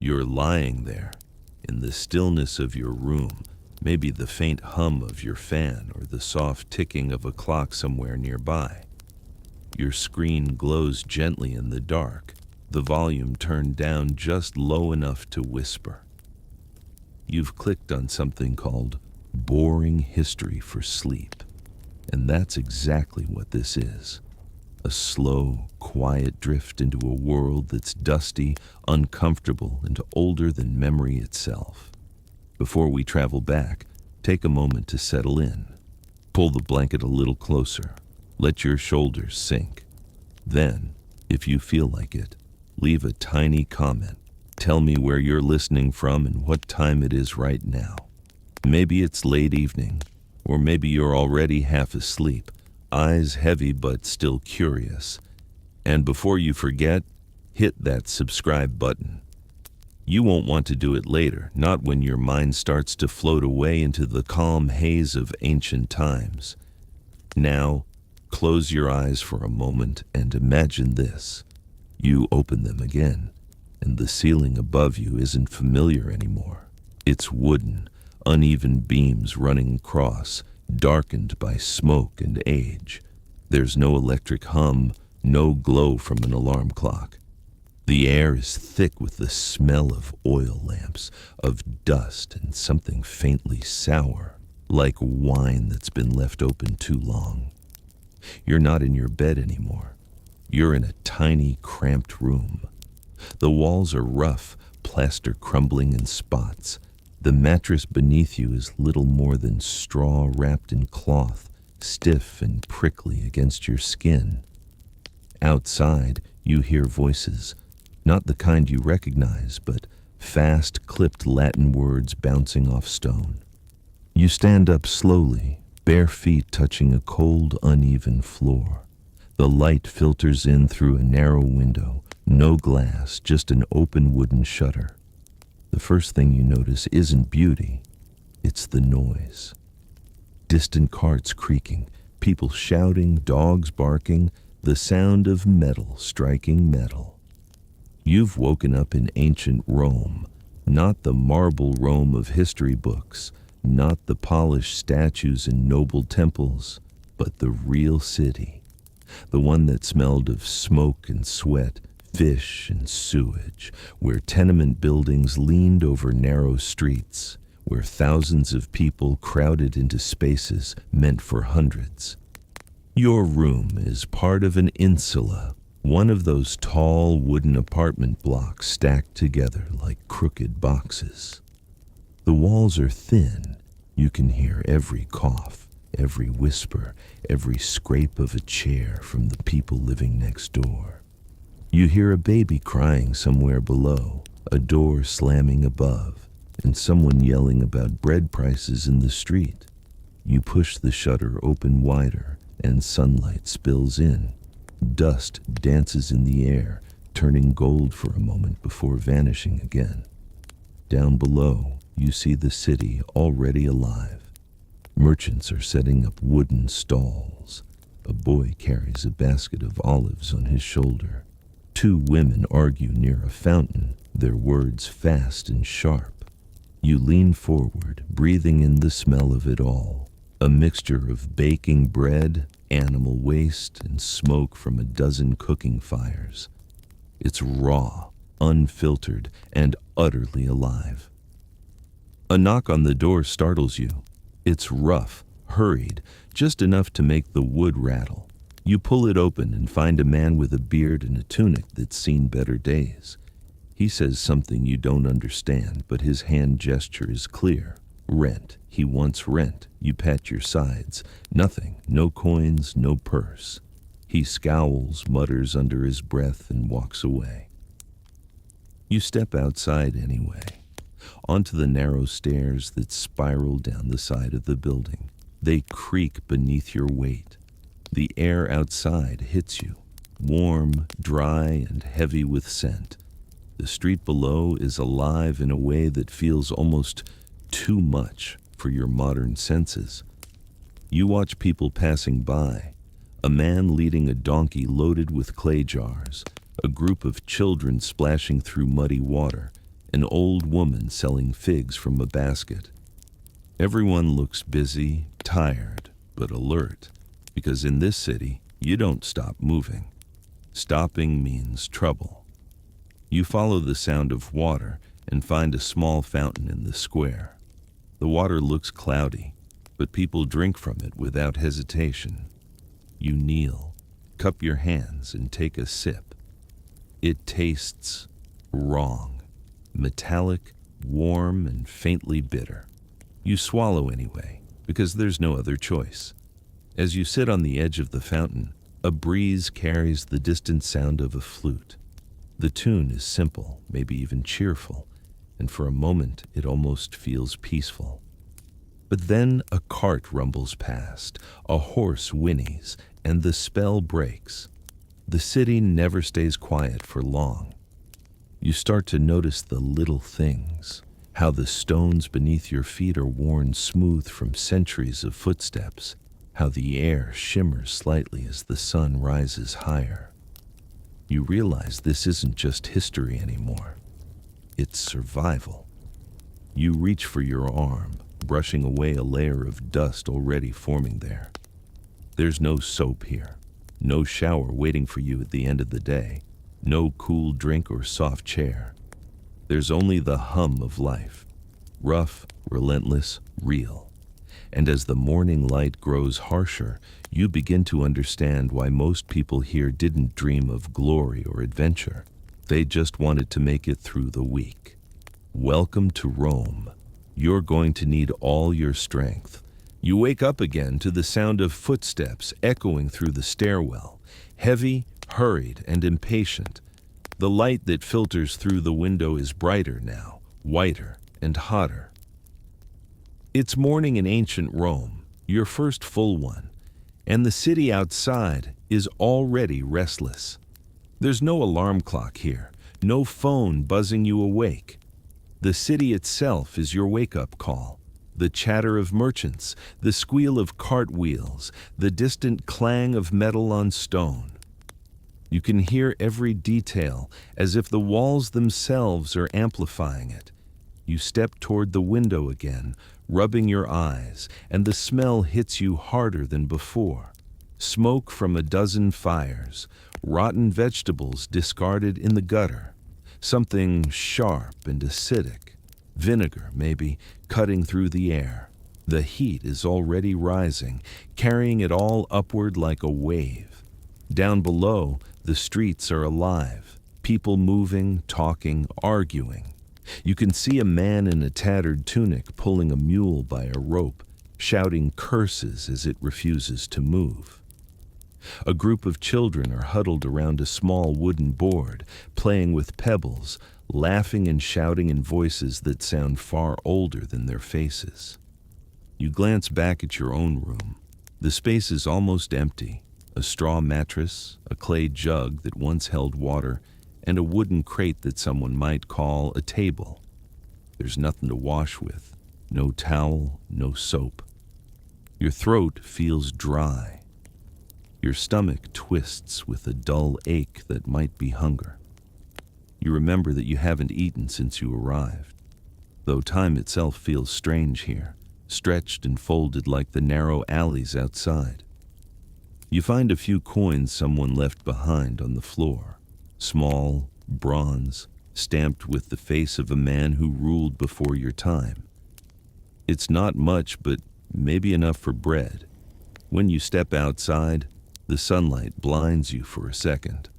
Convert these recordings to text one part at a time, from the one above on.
You're lying there, in the stillness of your room, maybe the faint hum of your fan or the soft ticking of a clock somewhere nearby. Your screen glows gently in the dark, the volume turned down just low enough to whisper. You've clicked on something called Boring History for Sleep, and that's exactly what this is. A slow, quiet drift into a world that's dusty, uncomfortable, and older than memory itself. Before we travel back, take a moment to settle in. Pull the blanket a little closer. Let your shoulders sink. Then, if you feel like it, leave a tiny comment. Tell me where you're listening from and what time it is right now. Maybe it's late evening, or maybe you're already half asleep, eyes heavy but still curious. And before you forget, hit that subscribe button. You won't want to do it later, not when your mind starts to float away into the calm haze of ancient times. Now, close your eyes for a moment and imagine this. You open them again, and the ceiling above you isn't familiar anymore. It's wooden, uneven beams running across, darkened by smoke and age. There's no electric hum, no glow from an alarm clock. The air is thick with the smell of oil lamps, of dust, and something faintly sour, like wine that's been left open too long. You're not in your bed anymore. You're in a tiny, cramped room. The walls are rough, plaster crumbling in spots. The mattress beneath you is little more than straw wrapped in cloth, stiff and prickly against your skin. Outside, you hear voices, not the kind you recognize, but fast, clipped Latin words bouncing off stone. You stand up slowly, bare feet touching a cold, uneven floor. The light filters in through a narrow window, no glass, just an open wooden shutter. The first thing you notice isn't beauty, it's the noise. Distant carts creaking, people shouting, dogs barking, the sound of metal striking metal. You've woken up in ancient Rome, not the marble Rome of history books, not the polished statues in noble temples, but the real city, the one that smelled of smoke and sweat, fish and sewage, where tenement buildings leaned over narrow streets, where thousands of people crowded into spaces meant for hundreds. Your room is part of an insula, one of those tall wooden apartment blocks stacked together like crooked boxes. The walls are thin. You can hear every cough, every whisper, every scrape of a chair from the people living next door. You hear a baby crying somewhere below, a door slamming above, and someone yelling about bread prices in the street. You push the shutter open wider, and sunlight spills in. Dust dances in the air, turning gold for a moment before vanishing again. Down below, you see the city already alive. Merchants are setting up wooden stalls. A boy carries a basket of olives on his shoulder. Two women argue near a fountain, their words fast and sharp. You lean forward, breathing in the smell of it all, a mixture of baking bread, animal waste, and smoke from a dozen cooking fires. It's raw, unfiltered, and utterly alive. A knock on the door startles you. It's rough, hurried, just enough to make the wood rattle. You pull it open and find a man with a beard and a tunic that's seen better days. He says something you don't understand, but his hand gesture is clear. Rent. He wants rent. You pat your sides. Nothing. No coins, no purse. He scowls, mutters under his breath, and walks away. You step outside anyway, onto the narrow stairs that spiral down the side of the building. They creak beneath your weight. The air outside hits you, warm, dry, and heavy with scent. The street below is alive in a way that feels almost too much for your modern senses. You watch people passing by, a man leading a donkey loaded with clay jars, a group of children splashing through muddy water, an old woman selling figs from a basket. Everyone looks busy, tired, but alert, because in this city, you don't stop moving. Stopping means trouble. You follow the sound of water and find a small fountain in the square. The water looks cloudy, but people drink from it without hesitation. You kneel, cup your hands, and take a sip. It tastes wrong, metallic, warm, and faintly bitter. You swallow anyway, because there's no other choice. As you sit on the edge of the fountain, a breeze carries the distant sound of a flute. The tune is simple, maybe even cheerful, and for a moment it almost feels peaceful. But then a cart rumbles past, a horse whinnies, and the spell breaks. The city never stays quiet for long. You start to notice the little things, how the stones beneath your feet are worn smooth from centuries of footsteps, how the air shimmers slightly as the sun rises higher. You realize this isn't just history anymore. It's survival. You reach for your arm, brushing away a layer of dust already forming there. There's no soap here, no shower waiting for you at the end of the day, no cool drink or soft chair. There's only the hum of life, rough, relentless, real. And as the morning light grows harsher, you begin to understand why most people here didn't dream of glory or adventure. They just wanted to make it through the week. Welcome to Rome. You're going to need all your strength. You wake up again to the sound of footsteps echoing through the stairwell, heavy, hurried, and impatient. The light that filters through the window is brighter now, whiter and hotter. It's morning in ancient Rome, your first full one, and the city outside is already restless. There's no alarm clock here, no phone buzzing you awake. The city itself is your wake-up call. The chatter of merchants, the squeal of cartwheels, the distant clang of metal on stone. You can hear every detail as if the walls themselves are amplifying it. You step toward the window again, rubbing your eyes, and the smell hits you harder than before. Smoke from a dozen fires, rotten vegetables discarded in the gutter, something sharp and acidic, vinegar maybe, cutting through the air. The heat is already rising, carrying it all upward like a wave. Down below, the streets are alive, people moving, talking, arguing. You can see a man in a tattered tunic pulling a mule by a rope, shouting curses as it refuses to move. A group of children are huddled around a small wooden board, playing with pebbles, laughing and shouting in voices that sound far older than their faces. You glance back at your own room. The space is almost empty. A straw mattress, a clay jug that once held water, and a wooden crate that someone might call a table. There's nothing to wash with, no towel, no soap. Your throat feels dry. Your stomach twists with a dull ache that might be hunger. You remember that you haven't eaten since you arrived, though time itself feels strange here, stretched and folded like the narrow alleys outside. You find a few coins someone left behind on the floor, small, bronze, stamped with the face of a man who ruled before your time. It's not much, but maybe enough for bread. When you step outside, the sunlight blinds you for a second.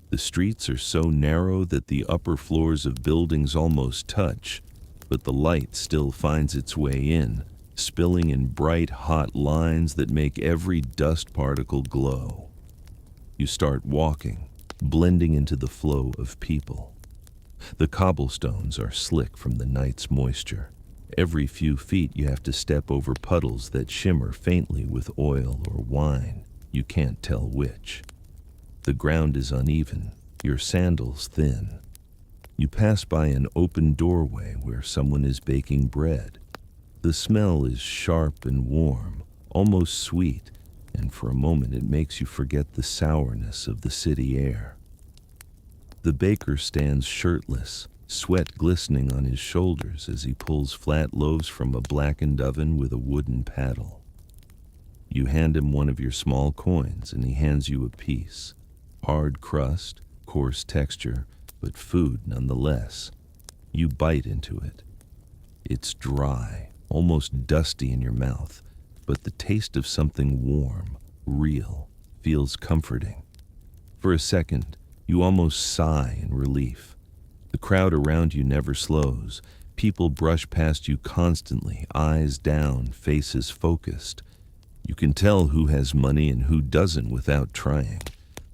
The streets are so narrow that the upper floors of buildings almost touch, but the light still finds its way in, spilling in bright, hot lines that make every dust particle glow. You start walking, blending into the flow of people. The cobblestones are slick from the night's moisture. Every few feet you have to step over puddles that shimmer faintly with oil or wine. You can't tell which. The ground is uneven, your sandals thin. You pass by an open doorway where someone is baking bread. The smell is sharp and warm, almost sweet, and for a moment it makes you forget the sourness of the city air. The baker stands shirtless, sweat glistening on his shoulders as he pulls flat loaves from a blackened oven with a wooden paddle. You hand him one of your small coins and he hands you a piece. Hard crust, coarse texture, but food nonetheless. You bite into it. It's dry, almost dusty in your mouth, but the taste of something warm, real, feels comforting. For a second, you almost sigh in relief. The crowd around you never slows. People brush past you constantly, eyes down, faces focused. You can tell who has money and who doesn't without trying.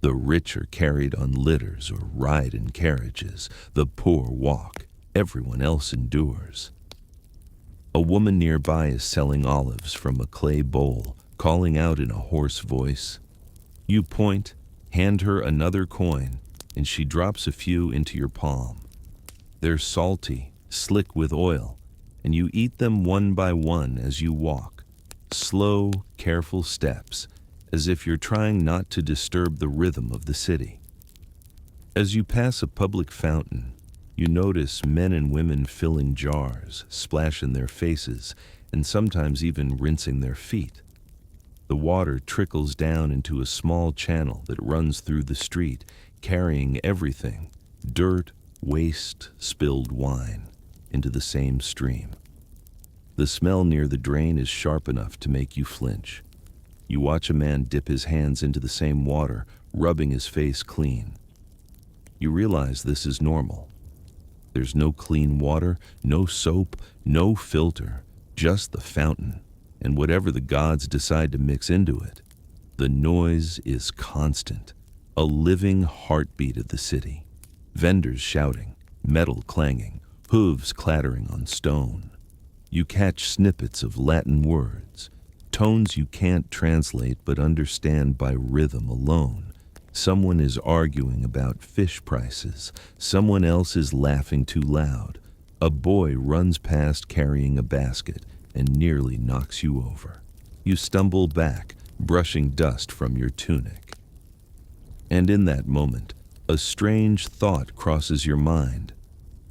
The rich are carried on litters or ride in carriages. The poor walk. Everyone else endures. A woman nearby is selling olives from a clay bowl, calling out in a hoarse voice. You point, hand her another coin, and she drops a few into your palm. They're salty, slick with oil, and you eat them one by one as you walk. Slow, careful steps, as if you're trying not to disturb the rhythm of the city. As you pass a public fountain, you notice men and women filling jars, splashing their faces, and sometimes even rinsing their feet. The water trickles down into a small channel that runs through the street, carrying everything, dirt, waste, spilled wine, into the same stream. The smell near the drain is sharp enough to make you flinch. You watch a man dip his hands into the same water, rubbing his face clean. You realize this is normal. There's no clean water, no soap, no filter, just the fountain, and whatever the gods decide to mix into it. The noise is constant, a living heartbeat of the city. Vendors shouting, metal clanging, hooves clattering on stone. You catch snippets of Latin words, tones you can't translate but understand by rhythm alone. Someone is arguing about fish prices. Someone else is laughing too loud. A boy runs past carrying a basket and nearly knocks you over. You stumble back, brushing dust from your tunic. And in that moment, a strange thought crosses your mind.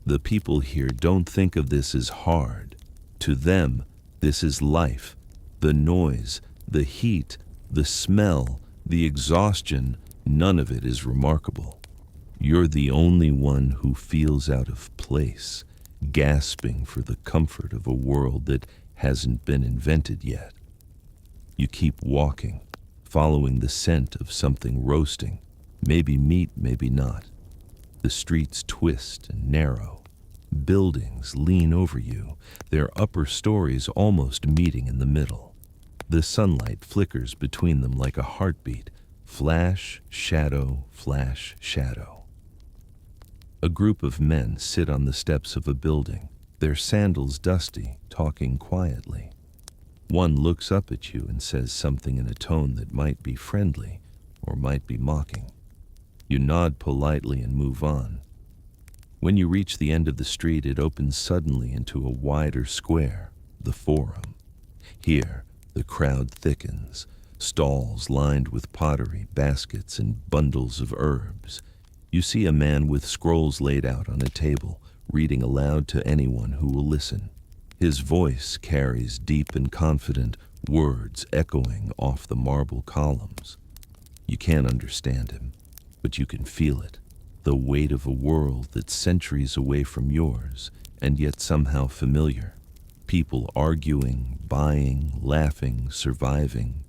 The people here don't think of this as hard. To them, this is life. The noise, the heat, the smell, the exhaustion, none of it is remarkable. You're the only one who feels out of place, gasping for the comfort of a world that hasn't been invented yet. You keep walking, following the scent of something roasting, maybe meat, maybe not. The streets twist and narrow. Buildings lean over you, their upper stories almost meeting in the middle. The sunlight flickers between them like a heartbeat. Flash, shadow, flash, shadow. A group of men sit on the steps of a building, their sandals dusty, talking quietly. One looks up at you and says something in a tone that might be friendly or might be mocking. You nod politely and move on. When you reach the end of the street, it opens suddenly into a wider square, the Forum. Here, the crowd thickens. Stalls lined with pottery, baskets, and bundles of herbs. You see a man with scrolls laid out on a table, reading aloud to anyone who will listen. His voice carries deep and confident words echoing off the marble columns. You can't understand him, but you can feel it, the weight of a world that's centuries away from yours, and yet somehow familiar. People arguing, buying, laughing, surviving.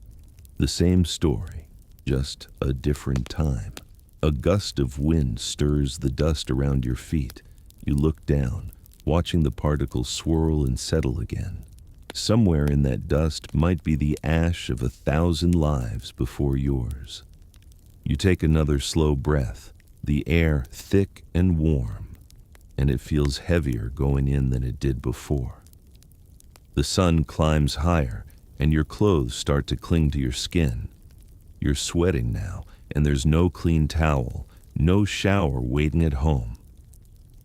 The same story, just a different time. A gust of wind stirs the dust around your feet. You look down, watching the particles swirl and settle again. Somewhere in that dust might be the ash of 1,000 lives before yours. You take another slow breath, the air thick and warm, and it feels heavier going in than it did before. The sun climbs higher, and your clothes start to cling to your skin. You're sweating now, and there's no clean towel, no shower waiting at home.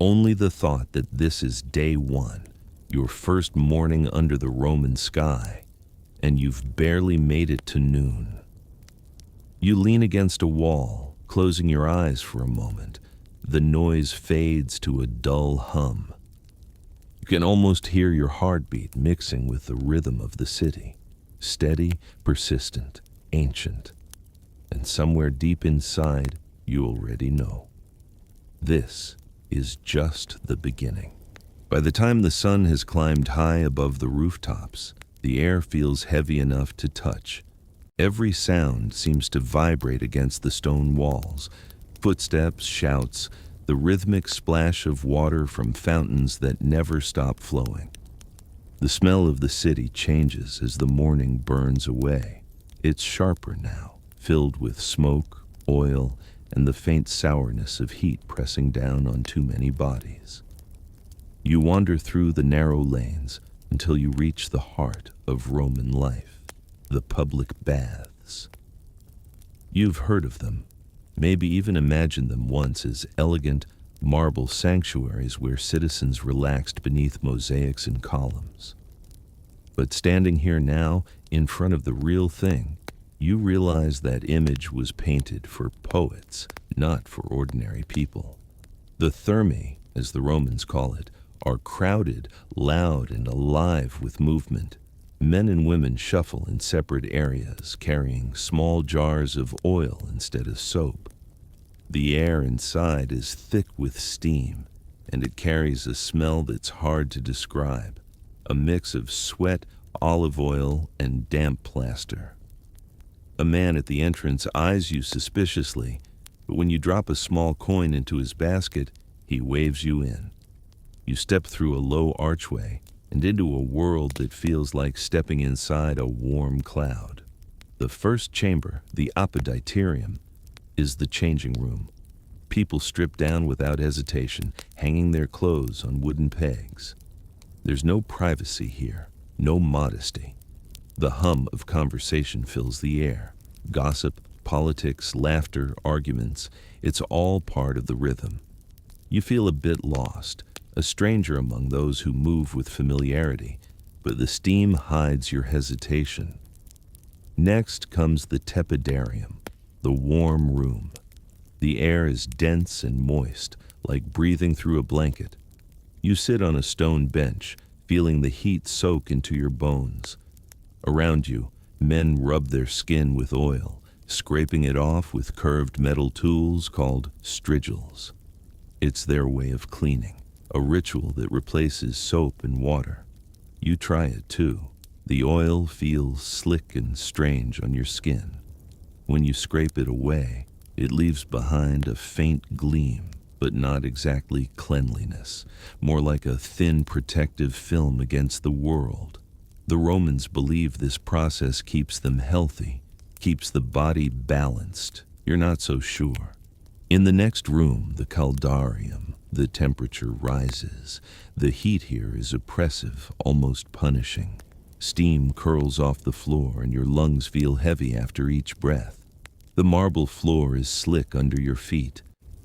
Only the thought that this is day one, your first morning under the Roman sky, and you've barely made it to noon. You lean against a wall, closing your eyes for a moment. the noise fades to a dull hum. You can almost hear your heartbeat mixing with the rhythm of the city, steady, persistent, ancient. And somewhere deep inside, you already know. This is just the beginning. By the time the sun has climbed high above the rooftops, the air feels heavy enough to touch. Every sound seems to vibrate against the stone walls. Footsteps, shouts, the rhythmic splash of water from fountains that never stop flowing. The smell of the city changes as the morning burns away. It's sharper now, filled with smoke, oil, and the faint sourness of heat pressing down on too many bodies. You wander through the narrow lanes until you reach the heart of Roman life, the public baths. You've heard of them, maybe even imagined them once as elegant marble sanctuaries where citizens relaxed beneath mosaics and columns. But standing here now, in front of the real thing, you realize that image was painted for poets, not for ordinary people. The thermae, as the Romans call it, are crowded, loud, and alive with movement. Men and women shuffle in separate areas, carrying small jars of oil instead of soap. The air inside is thick with steam, and it carries a smell that's hard to describe, a mix of sweat, olive oil, and damp plaster. A man at the entrance eyes you suspiciously, but when you drop a small coin into his basket, he waves you in. You step through a low archway and into a world that feels like stepping inside a warm cloud. The first chamber, the apoditerium, is the changing room. People strip down without hesitation, hanging their clothes on wooden pegs. There's no privacy here, no modesty. The hum of conversation fills the air. Gossip, politics, laughter, arguments, it's all part of the rhythm. You feel a bit lost, a stranger among those who move with familiarity, but the steam hides your hesitation. Next comes the tepidarium, the warm room. The air is dense and moist, like breathing through a blanket. You sit on a stone bench, feeling the heat soak into your bones. Around you, men rub their skin with oil, scraping it off with curved metal tools called strigils. It's their way of cleaning, a ritual that replaces soap and water. You try it too. The oil feels slick and strange on your skin. When you scrape it away, it leaves behind a faint gleam, but not exactly cleanliness, more like a thin protective film against the world. The Romans believe this process keeps them healthy, keeps the body balanced. You're not so sure. In the next room, the caldarium, the temperature rises. The heat here is oppressive, almost punishing. Steam curls off the floor and your lungs feel heavy after each breath. The marble floor is slick under your feet.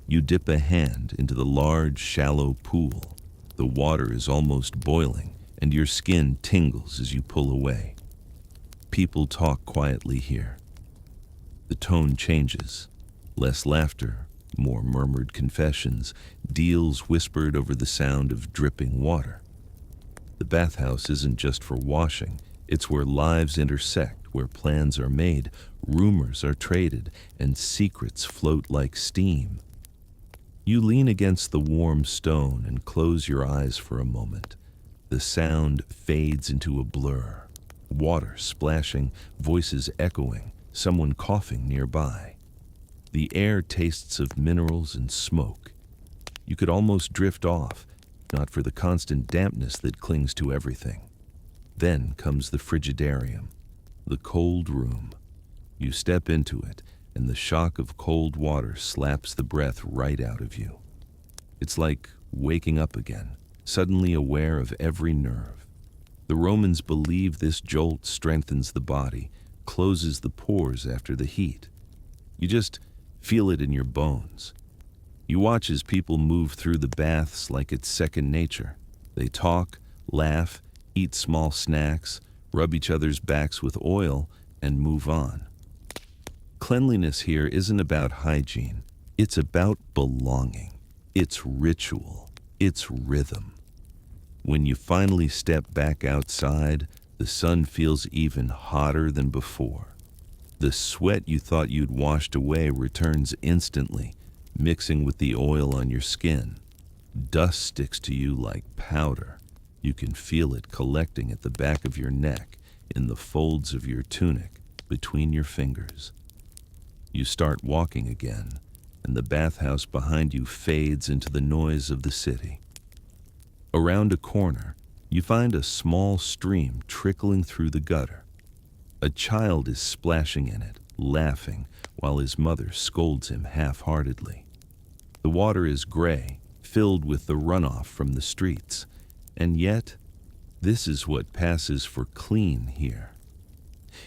You dip a hand into the large, shallow pool. The water is almost boiling, and your skin tingles as you pull away. People talk quietly here. The tone changes. Less laughter, more murmured confessions, deals whispered over the sound of dripping water. The bathhouse isn't just for washing. It's where lives intersect, where plans are made, rumors are traded, and secrets float like steam. You lean against the warm stone and close your eyes for a moment. The sound fades into a blur. Water splashing, voices echoing, someone coughing nearby. The air tastes of minerals and smoke. You could almost drift off, not for the constant dampness that clings to everything. Then comes the frigidarium, the cold room. You step into it, and the shock of cold water slaps the breath right out of you. It's like waking up again, suddenly aware of every nerve. The Romans believe this jolt strengthens the body, closes the pores after the heat. You just feel it in your bones. You watch as people move through the baths like it's second nature. They talk, laugh, eat small snacks, rub each other's backs with oil, and move on. Cleanliness here isn't about hygiene. It's about belonging. It's ritual. It's rhythm. When you finally step back outside, the sun feels even hotter than before. The sweat you thought you'd washed away returns instantly, mixing with the oil on your skin. Dust sticks to you like powder. You can feel it collecting at the back of your neck, in the folds of your tunic, between your fingers. You start walking again, and the bathhouse behind you fades into the noise of the city. Around a corner, you find a small stream trickling through the gutter. A child is splashing in it, laughing, while his mother scolds him half-heartedly. The water is gray, filled with the runoff from the streets, and yet, this is what passes for clean here.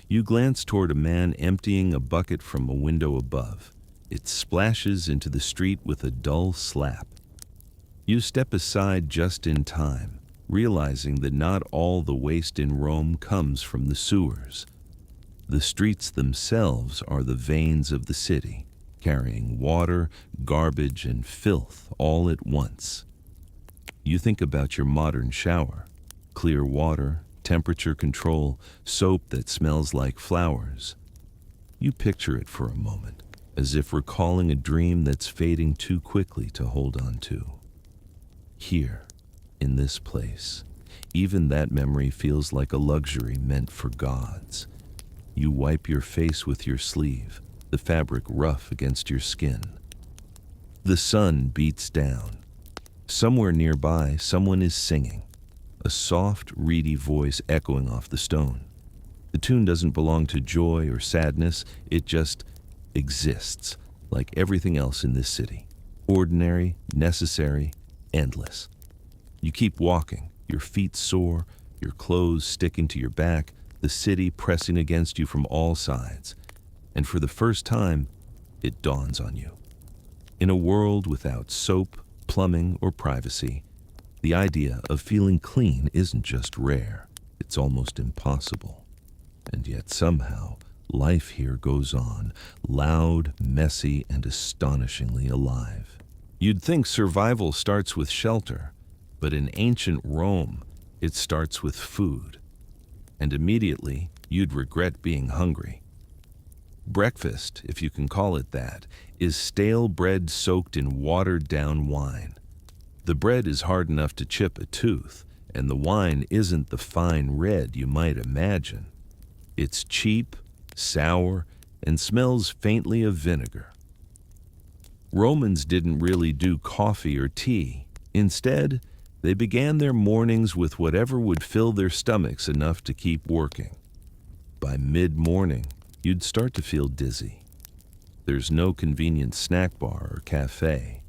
You glance toward a man emptying a bucket from a window above. It splashes into the street with a dull slap. You step aside just in time, realizing that not all the waste in Rome comes from the sewers. The streets themselves are the veins of the city, carrying water, garbage, and filth all at once. You think about your modern shower: clear water, temperature control, soap that smells like flowers. You picture it for a moment, as if recalling a dream that's fading too quickly to hold on to. Here, in this place, even that memory feels like a luxury meant for gods. You wipe your face with your sleeve, the fabric rough against your skin. The sun beats down. Somewhere nearby, someone is singing, a soft, reedy voice echoing off the stone. The tune doesn't belong to joy or sadness, it just exists, like everything else in this city. Ordinary, necessary, endless. You keep walking, your feet sore, your clothes sticking to your back, the city pressing against you from all sides. And for the first time, it dawns on you. In a world without soap, plumbing, or privacy, the idea of feeling clean isn't just rare, it's almost impossible. And yet somehow, life here goes on, loud, messy, and astonishingly alive. You'd think survival starts with shelter, but in ancient Rome, it starts with food. And immediately, you'd regret being hungry. Breakfast, if you can call it that, is stale bread soaked in watered-down wine. The bread is hard enough to chip a tooth, and the wine isn't the fine red you might imagine. It's cheap, sour, and smells faintly of vinegar. Romans didn't really do coffee or tea. Instead, they began their mornings with whatever would fill their stomachs enough to keep working. By mid-morning, you'd start to feel dizzy. There's no convenient snack bar or cafe.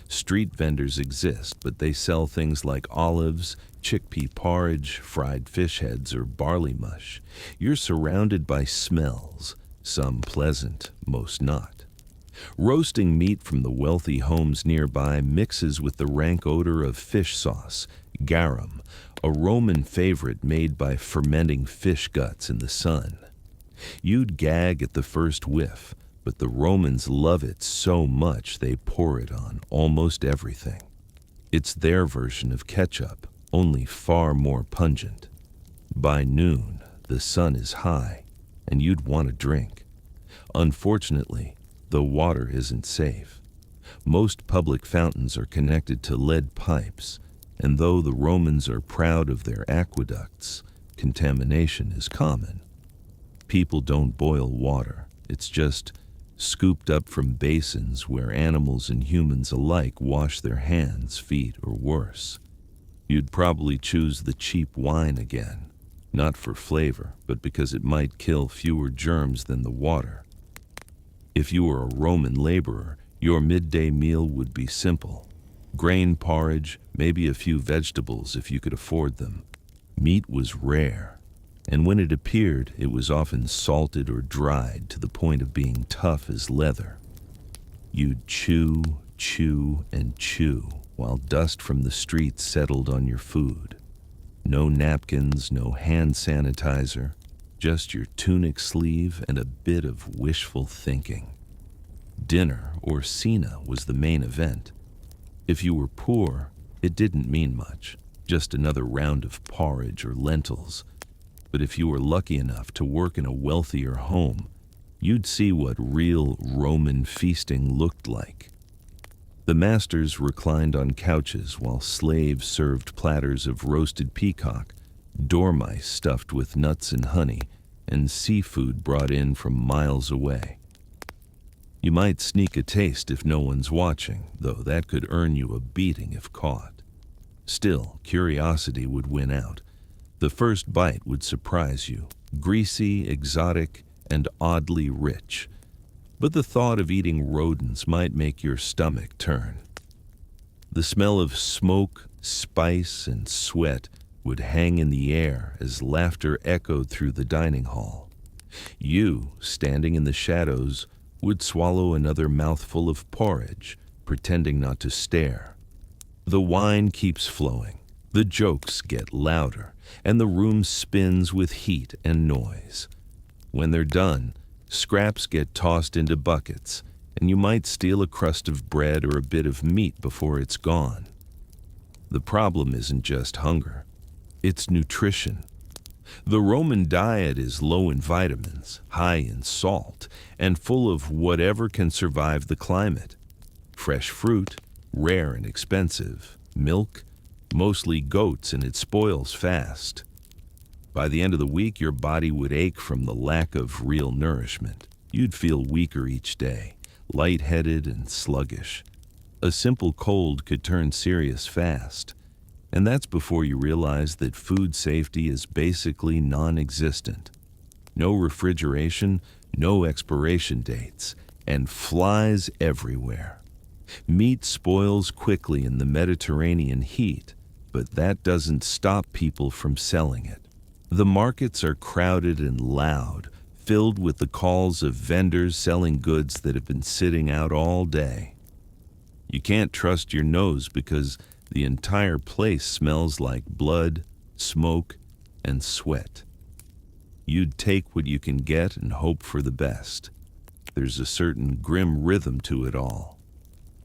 Street vendors exist, but they sell things like olives, chickpea porridge, fried fish heads, or barley mush. You're surrounded by smells, some pleasant, most not. Roasting meat from the wealthy homes nearby mixes with the rank odor of fish sauce, garum, a Roman favorite made by fermenting fish guts in the sun. You'd gag at the first whiff, but the Romans love it so much they pour it on almost everything. It's their version of ketchup, only far more pungent. By noon, the sun is high, and you'd want a drink. Unfortunately, the water isn't safe. Most public fountains are connected to lead pipes, and though the Romans are proud of their aqueducts, contamination is common. People don't boil water. It's just scooped up from basins where animals and humans alike wash their hands, feet, or worse. You'd probably choose the cheap wine again, not for flavor, but because it might kill fewer germs than the water. If you were a Roman laborer, your midday meal would be simple. Grain porridge, maybe a few vegetables if you could afford them. Meat was rare, and when it appeared, it was often salted or dried to the point of being tough as leather. You'd chew, and chew, while dust from the streets settled on your food. No napkins, no hand sanitizer, just your tunic sleeve and a bit of wishful thinking. Dinner, or cena, was the main event. If you were poor, it didn't mean much, just another round of porridge or lentils. But if you were lucky enough to work in a wealthier home, you'd see what real Roman feasting looked like. The masters reclined on couches while slaves served platters of roasted peacock, dormice stuffed with nuts and honey, and seafood brought in from miles away. You might sneak a taste if no one's watching, though that could earn you a beating if caught. Still, curiosity would win out. The first bite would surprise you, greasy, exotic, and oddly rich. But the thought of eating rodents might make your stomach turn. The smell of smoke, spice, and sweat would hang in the air as laughter echoed through the dining hall. You, standing in the shadows, would swallow another mouthful of porridge, pretending not to stare. The wine keeps flowing, the jokes get louder, and the room spins with heat and noise. When they're done, scraps get tossed into buckets, and you might steal a crust of bread or a bit of meat before it's gone. The problem isn't just hunger, it's nutrition. The Roman diet is low in vitamins, high in salt, and full of whatever can survive the climate. Fresh fruit, rare and expensive, milk, mostly goats, and it spoils fast. By the end of the week, your body would ache from the lack of real nourishment. You'd feel weaker each day, lightheaded and sluggish. A simple cold could turn serious fast. And that's before you realize that food safety is basically non-existent. No refrigeration, no expiration dates, and flies everywhere. Meat spoils quickly in the Mediterranean heat, but that doesn't stop people from selling it. The markets are crowded and loud, filled with the calls of vendors selling goods that have been sitting out all day. You can't trust your nose because the entire place smells like blood, smoke, and sweat. You'd take what you can get and hope for the best. There's a certain grim rhythm to it all.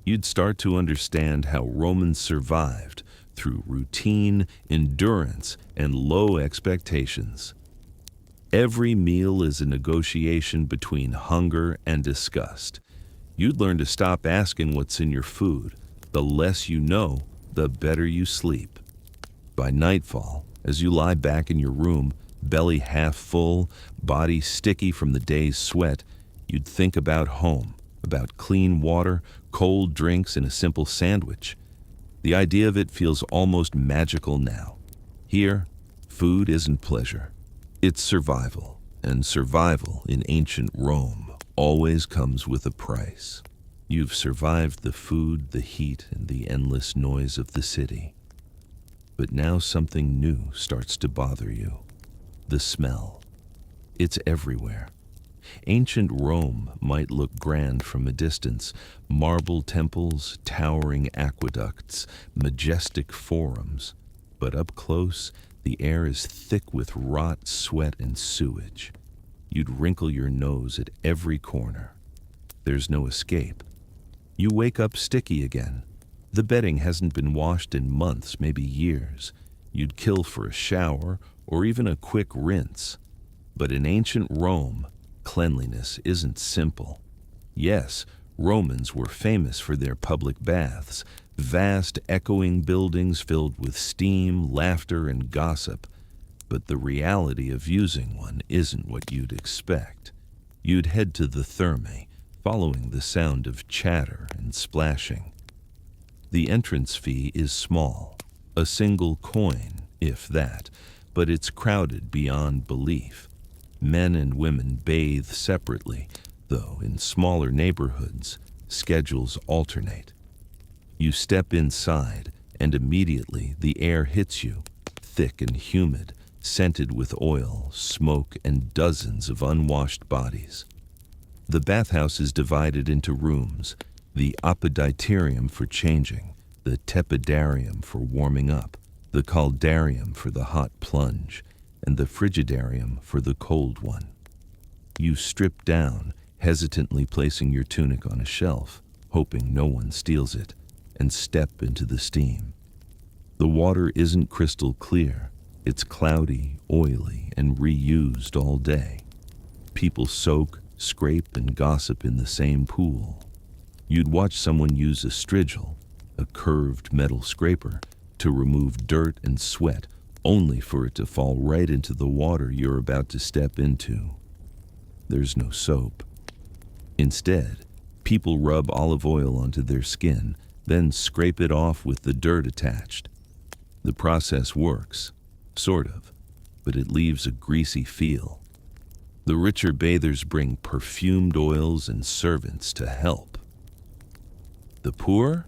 You'd start to understand how Romans survived through routine, endurance, and low expectations. Every meal is a negotiation between hunger and disgust. You'd learn to stop asking what's in your food. The less you know, the better you sleep. By nightfall, as you lie back in your room, belly half full, body sticky from the day's sweat, you'd think about home, about clean water, cold drinks, and a simple sandwich. The idea of it feels almost magical now. Here, food isn't pleasure. It's survival, and survival in ancient Rome always comes with a price. You've survived the food, the heat, and the endless noise of the city. But now something new starts to bother you. The smell. It's everywhere. Ancient Rome might look grand from a distance. Marble temples, towering aqueducts, majestic forums. But up close, the air is thick with rot, sweat, and sewage. You'd wrinkle your nose at every corner. There's no escape. You wake up sticky again. The bedding hasn't been washed in months, maybe years. You'd kill for a shower or even a quick rinse. But in ancient Rome, cleanliness isn't simple. Yes, Romans were famous for their public baths, vast echoing buildings filled with steam, laughter, and gossip. But the reality of using one isn't what you'd expect. You'd head to the thermae, following the sound of chatter and splashing. The entrance fee is small, a single coin, if that, but it's crowded beyond belief. Men and women bathe separately, though in smaller neighborhoods, schedules alternate. You step inside, and immediately the air hits you, thick and humid, scented with oil, smoke, and dozens of unwashed bodies. The bathhouse is divided into rooms, the apoditerium for changing, the tepidarium for warming up, the caldarium for the hot plunge, and the frigidarium for the cold one. You strip down, hesitantly placing your tunic on a shelf, hoping no one steals it, and step into the steam. The water isn't crystal clear. It's cloudy, oily, and reused all day. People soak, scrape, and gossip in the same pool. You'd watch someone use a strigil, a curved metal scraper, to remove dirt and sweat, only for it to fall right into the water you're about to step into. There's no soap. Instead, people rub olive oil onto their skin, then scrape it off with the dirt attached. The process works, sort of, but it leaves a greasy feel. The richer bathers bring perfumed oils and servants to help. The poor?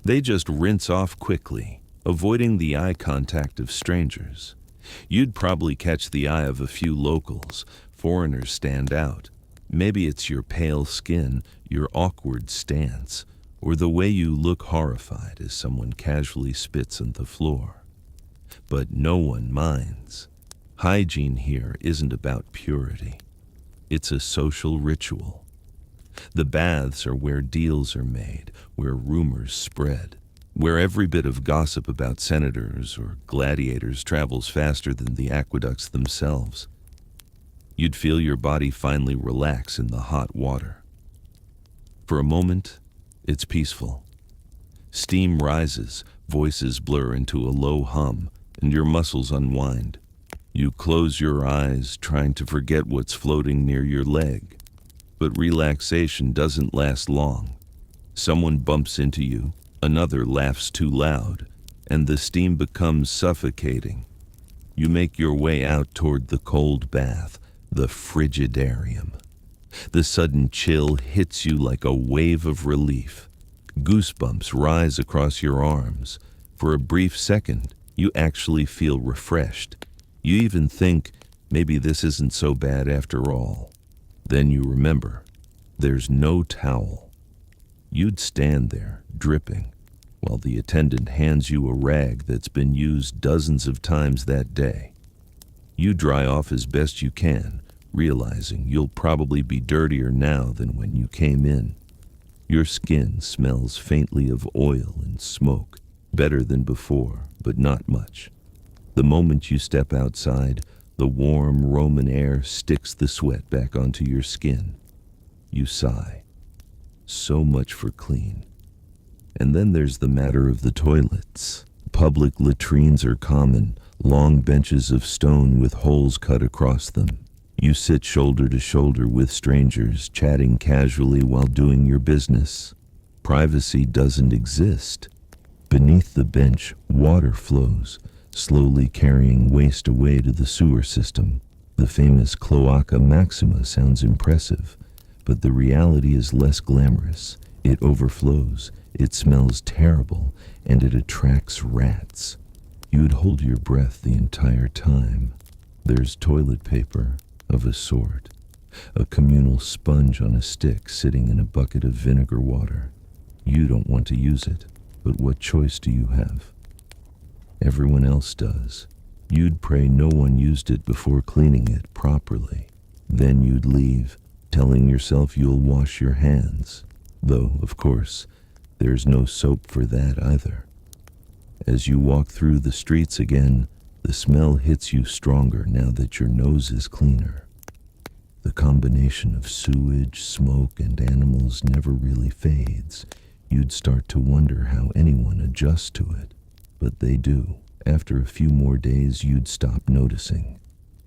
They just rinse off quickly, avoiding the eye contact of strangers. You'd probably catch the eye of a few locals. Foreigners stand out. Maybe it's your pale skin, your awkward stance, or the way you look horrified as someone casually spits on the floor. But no one minds. Hygiene here isn't about purity. It's a social ritual. The baths are where deals are made, where rumors spread, where every bit of gossip about senators or gladiators travels faster than the aqueducts themselves. You'd feel your body finally relax in the hot water. For a moment, it's peaceful. Steam rises, voices blur into a low hum, and your muscles unwind. You close your eyes, trying to forget what's floating near your leg. But relaxation doesn't last long. Someone bumps into you, another laughs too loud, and the steam becomes suffocating. You make your way out toward the cold bath, the frigidarium. The sudden chill hits you like a wave of relief. Goosebumps rise across your arms. For a brief second, you actually feel refreshed. You even think, maybe this isn't so bad after all. Then you remember, there's no towel. You'd stand there, dripping, while the attendant hands you a rag that's been used dozens of times that day. You dry off as best you can, realizing you'll probably be dirtier now than when you came in. Your skin smells faintly of oil and smoke, better than before, but not much. The moment you step outside, the warm Roman air sticks the sweat back onto your skin. You sigh. So much for clean. And then there's the matter of the toilets. Public latrines are common, long benches of stone with holes cut across them. You sit shoulder to shoulder with strangers, chatting casually while doing your business. Privacy doesn't exist. Beneath the bench, water flows, slowly carrying waste away to the sewer system. The famous Cloaca Maxima sounds impressive, but the reality is less glamorous. It overflows, it smells terrible, and it attracts rats. You'd hold your breath the entire time. There's toilet paper, of a sort, a communal sponge on a stick sitting in a bucket of vinegar water. You don't want to use it, but what choice do you have? Everyone else does. You'd pray no one used it before cleaning it properly. Then you'd leave, telling yourself you'll wash your hands. Though, of course, there's no soap for that either. As you walk through the streets again, the smell hits you stronger now that your nose is cleaner. The combination of sewage, smoke, and animals never really fades. You'd start to wonder how anyone adjusts to it. But they do. After a few more days, you'd stop noticing.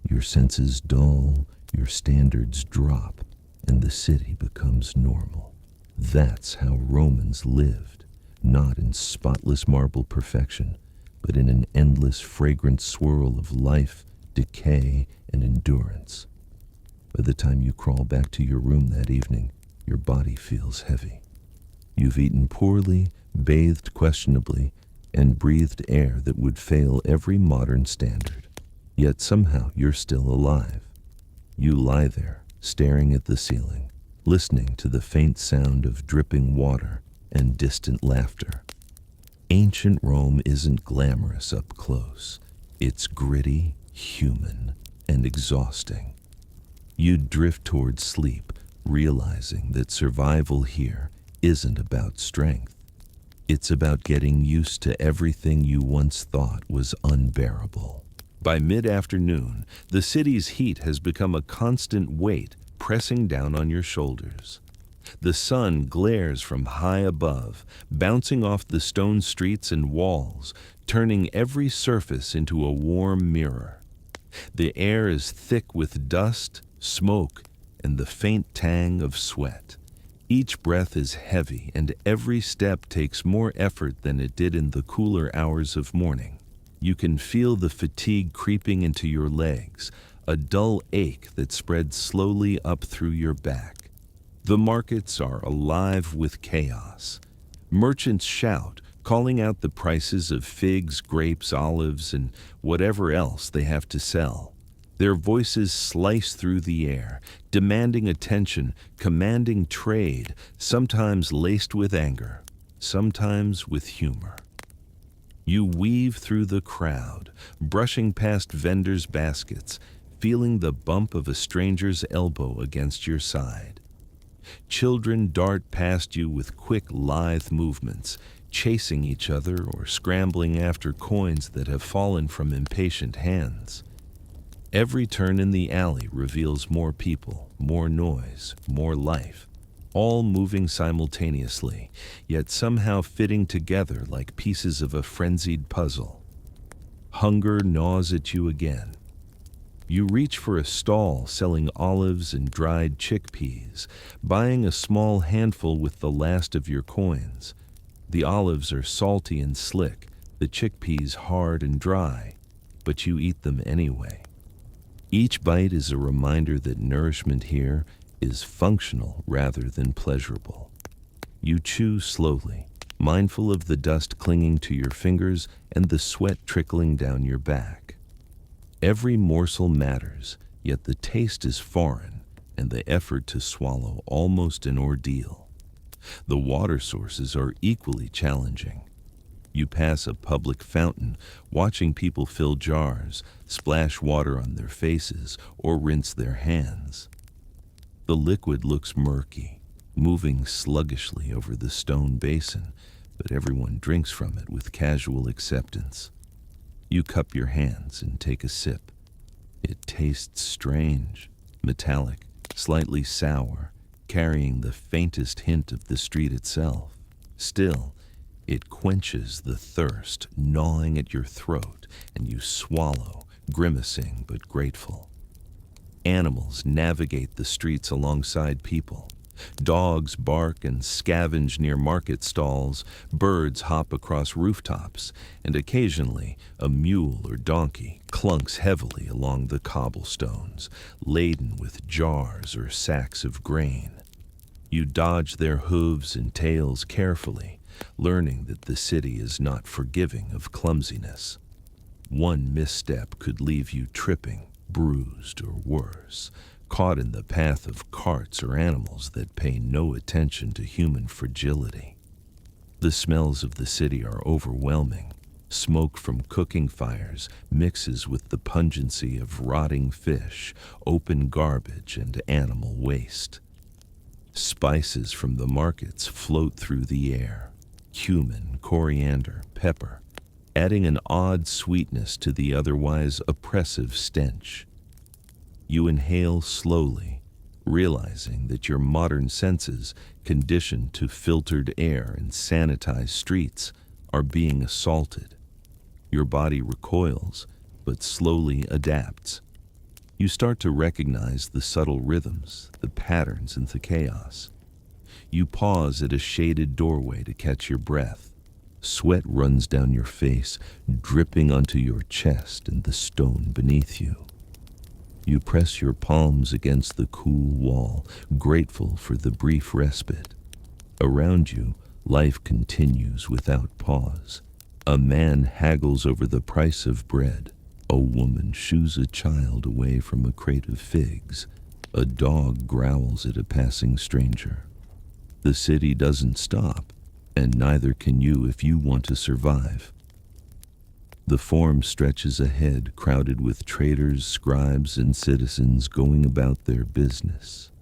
Your senses dull, your standards drop, and the city becomes normal. That's how Romans lived, not in spotless marble perfection, but in an endless fragrant swirl of life, decay, and endurance. By the time you crawl back to your room that evening, your body feels heavy. You've eaten poorly, bathed questionably, and breathed air that would fail every modern standard. Yet somehow you're still alive. You lie there, staring at the ceiling, listening to the faint sound of dripping water and distant laughter. Ancient Rome isn't glamorous up close. It's gritty, human, and exhausting. You'd drift towards sleep, realizing that survival here isn't about strength. It's about getting used to everything you once thought was unbearable. By mid-afternoon, the city's heat has become a constant weight pressing down on your shoulders. The sun glares from high above, bouncing off the stone streets and walls, turning every surface into a warm mirror. The air is thick with dust, smoke, and the faint tang of sweat. Each breath is heavy, and every step takes more effort than it did in the cooler hours of morning. You can feel the fatigue creeping into your legs, a dull ache that spreads slowly up through your back. The markets are alive with chaos. Merchants shout, calling out the prices of figs, grapes, olives, and whatever else they have to sell. Their voices slice through the air, demanding attention, commanding trade, sometimes laced with anger, sometimes with humor. You weave through the crowd, brushing past vendors' baskets, feeling the bump of a stranger's elbow against your side. Children dart past you with quick, lithe movements, chasing each other or scrambling after coins that have fallen from impatient hands. Every turn in the alley reveals more people, more noise, more life, all moving simultaneously, yet somehow fitting together like pieces of a frenzied puzzle. Hunger gnaws at you again. You reach for a stall selling olives and dried chickpeas, buying a small handful with the last of your coins. The olives are salty and slick, the chickpeas hard and dry, but you eat them anyway. Each bite is a reminder that nourishment here is functional rather than pleasurable. You chew slowly, mindful of the dust clinging to your fingers and the sweat trickling down your back. Every morsel matters, yet the taste is foreign and the effort to swallow almost an ordeal. The water sources are equally challenging. You pass a public fountain, watching people fill jars, splash water on their faces, or rinse their hands. The liquid looks murky, moving sluggishly over the stone basin, but everyone drinks from it with casual acceptance. You cup your hands and take a sip. It tastes strange, metallic, slightly sour, carrying the faintest hint of the street itself. Still, it quenches the thirst gnawing at your throat, and you swallow, grimacing but grateful. Animals navigate the streets alongside people. Dogs bark and scavenge near market stalls, birds hop across rooftops, and occasionally a mule or donkey clunks heavily along the cobblestones, laden with jars or sacks of grain. You dodge their hooves and tails carefully, learning that the city is not forgiving of clumsiness. One misstep could leave you tripping, bruised, or worse, caught in the path of carts or animals that pay no attention to human fragility. The smells of the city are overwhelming. Smoke from cooking fires mixes with the pungency of rotting fish, open garbage, and animal waste. Spices from the markets float through the air. Cumin, coriander, pepper, adding an odd sweetness to the otherwise oppressive stench. You inhale slowly, realizing that your modern senses, conditioned to filtered air and sanitized streets, are being assaulted. Your body recoils, but slowly adapts. You start to recognize the subtle rhythms, the patterns, and the chaos. You pause at a shaded doorway to catch your breath. Sweat runs down your face, dripping onto your chest and the stone beneath you. You press your palms against the cool wall, grateful for the brief respite. Around you, life continues without pause. A man haggles over the price of bread. A woman shoos a child away from a crate of figs. A dog growls at a passing stranger. The city doesn't stop, and neither can you if you want to survive. The Forum stretches ahead, crowded with traders, scribes, and citizens going about their business.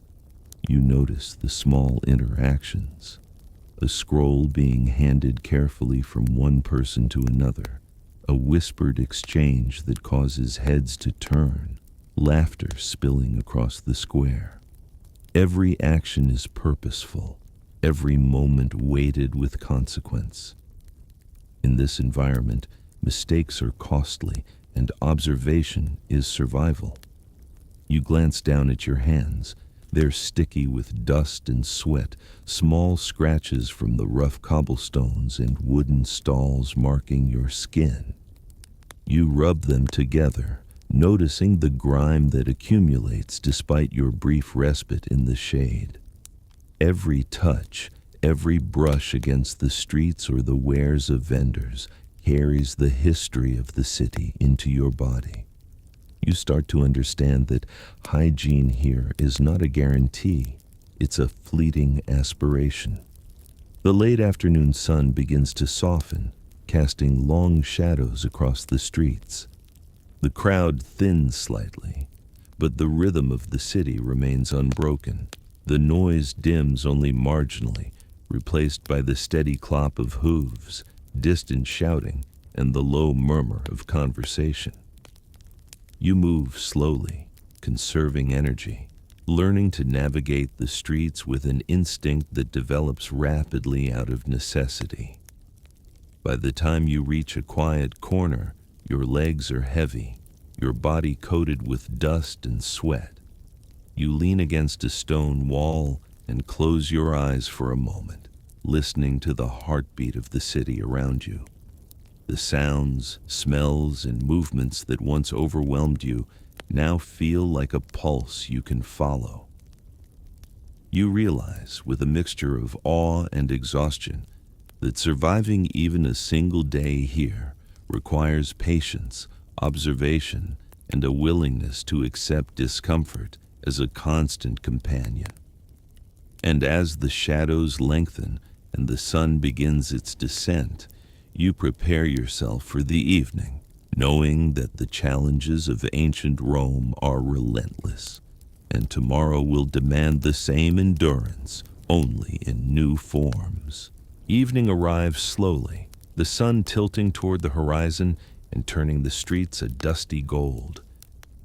You notice the small interactions. a scroll being handed carefully from one person to another, a whispered exchange that causes heads to turn, laughter spilling across the square. Every action is purposeful, every moment weighted with consequence. In this environment, mistakes are costly and observation is survival. You glance down at your hands. They're sticky with dust and sweat, small scratches from the rough cobblestones and wooden stalls marking your skin. You rub them together, noticing the grime that accumulates despite your brief respite in the shade. Every touch, every brush against the streets or the wares of vendors carries the history of the city into your body. You start to understand that hygiene here is not a guarantee, it's a fleeting aspiration. The late afternoon sun begins to soften, casting long shadows across the streets. The crowd thins slightly, but the rhythm of the city remains unbroken. The noise dims only marginally, replaced by the steady clop of hooves, distant shouting, and the low murmur of conversation. You move slowly, conserving energy, learning to navigate the streets with an instinct that develops rapidly out of necessity. By the time you reach a quiet corner, your legs are heavy, your body coated with dust and sweat. You lean against a stone wall and close your eyes for a moment, listening to the heartbeat of the city around you. The sounds, smells, and movements that once overwhelmed you now feel like a pulse you can follow. You realize, with a mixture of awe and exhaustion, that surviving even a single day here requires patience, observation, and a willingness to accept discomfort as a constant companion. And as the shadows lengthen and the sun begins its descent, you prepare yourself for the evening, knowing that the challenges of ancient Rome are relentless, and tomorrow will demand the same endurance, only in new forms. Evening arrives slowly, the sun tilting toward the horizon and turning the streets a dusty gold.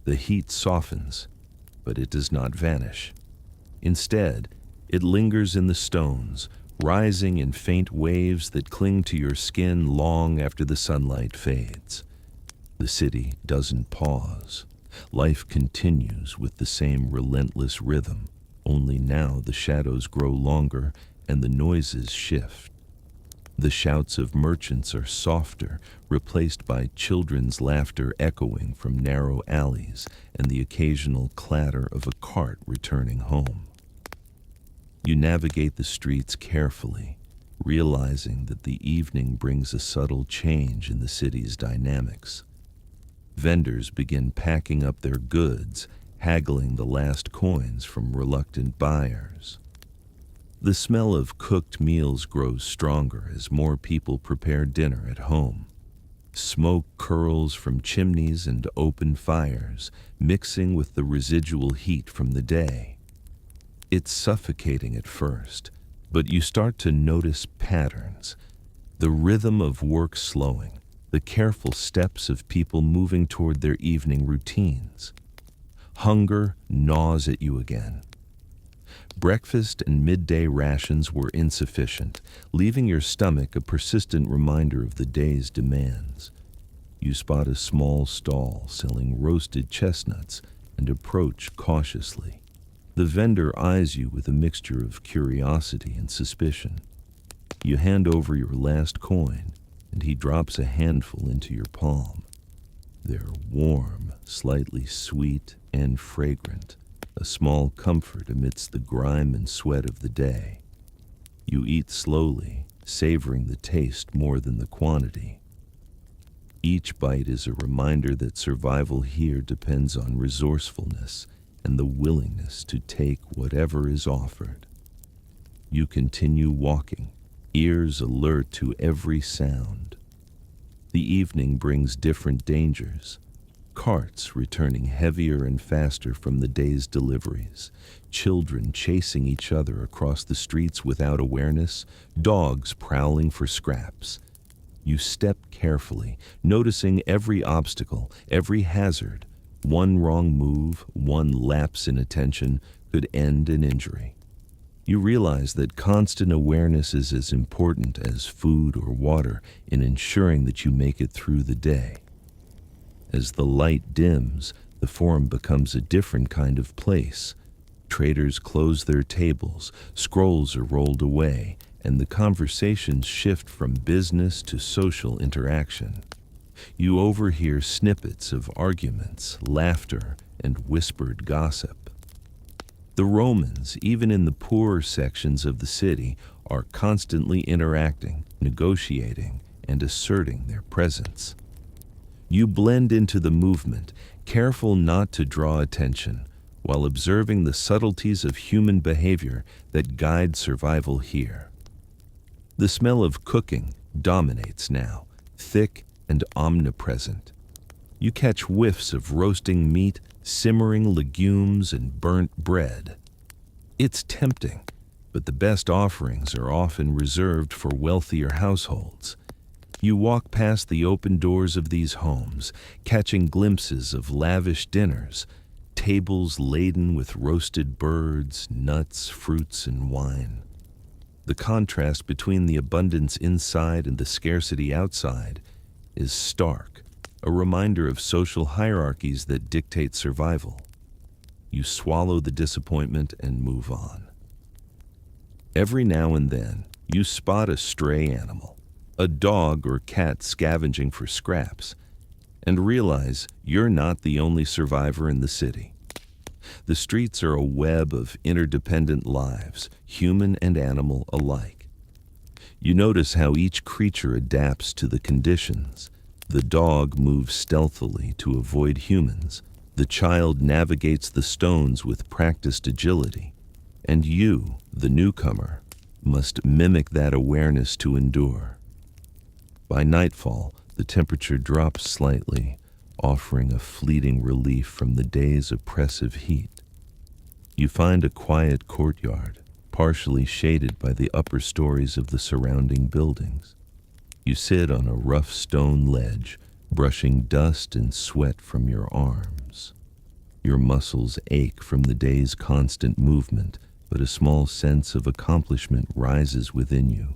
The heat softens, but it does not vanish. Instead, it lingers in the stones, rising in faint waves that cling to your skin long after the sunlight fades. The city doesn't pause. Life continues with the same relentless rhythm, only now the shadows grow longer and the noises shift. The shouts of merchants are softer, replaced by children's laughter echoing from narrow alleys and the occasional clatter of a cart returning home. You navigate the streets carefully, realizing that the evening brings a subtle change in the city's dynamics. Vendors begin packing up their goods, haggling the last coins from reluctant buyers. The smell of cooked meals grows stronger as more people prepare dinner at home. Smoke curls from chimneys and open fires, mixing with the residual heat from the day. It's suffocating at first, but you start to notice patterns. The rhythm of work slowing, the careful steps of people moving toward their evening routines. Hunger gnaws at you again. Breakfast and midday rations were insufficient, leaving your stomach a persistent reminder of the day's demands. You spot a small stall selling roasted chestnuts and approach cautiously. The vendor eyes you with a mixture of curiosity and suspicion. You hand over your last coin, and he drops a handful into your palm. They're warm, slightly sweet, and fragrant, a small comfort amidst the grime and sweat of the day. You eat slowly, savoring the taste more than the quantity. Each bite is a reminder that survival here depends on resourcefulness and the willingness to take whatever is offered. You continue walking, ears alert to every sound. The evening brings different dangers. carts returning heavier and faster from the day's deliveries, children chasing each other across the streets without awareness, dogs prowling for scraps. You step carefully, noticing every obstacle, every hazard. One wrong move, one lapse in attention could end in injury. You realize that constant awareness is as important as food or water in ensuring that you make it through the day. As the light dims, the forum becomes a different kind of place. Traders close their tables, scrolls are rolled away, and the conversations shift from business to social interaction. You overhear snippets of arguments, laughter, and whispered gossip. The Romans, even in the poorer sections of the city, are constantly interacting, negotiating, and asserting their presence. You blend into the movement, careful not to draw attention, while observing the subtleties of human behavior that guide survival here. The smell of cooking dominates now, thick and omnipresent. You catch whiffs of roasting meat, simmering legumes, and burnt bread. It's tempting, but the best offerings are often reserved for wealthier households. You walk past the open doors of these homes, catching glimpses of lavish dinners, tables laden with roasted birds, nuts, fruits, and wine. The contrast between the abundance inside and the scarcity outside is stark, a reminder of social hierarchies that dictate survival. You swallow the disappointment and move on. Every now and then, you spot a stray animal, a dog or cat scavenging for scraps, and realize you're not the only survivor in the city. The streets are a web of interdependent lives, human and animal alike. You notice how each creature adapts to the conditions. The dog moves stealthily to avoid humans. The child navigates the stones with practiced agility. And you, the newcomer, must mimic that awareness to endure. By nightfall, the temperature drops slightly, offering a fleeting relief from the day's oppressive heat. You find a quiet courtyard, partially shaded by the upper stories of the surrounding buildings. You sit on a rough stone ledge, brushing dust and sweat from your arms. Your muscles ache from the day's constant movement, but a small sense of accomplishment rises within you.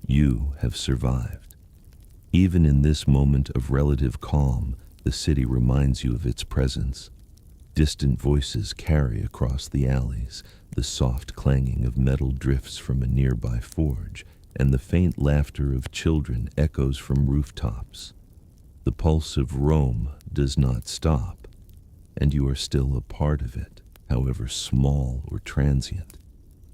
You have survived. Even in this moment of relative calm, the city reminds you of its presence. Distant voices carry across the alleys, the soft clanging of metal drifts from a nearby forge, and the faint laughter of children echoes from rooftops. The pulse of Rome does not stop, and you are still a part of it, however small or transient.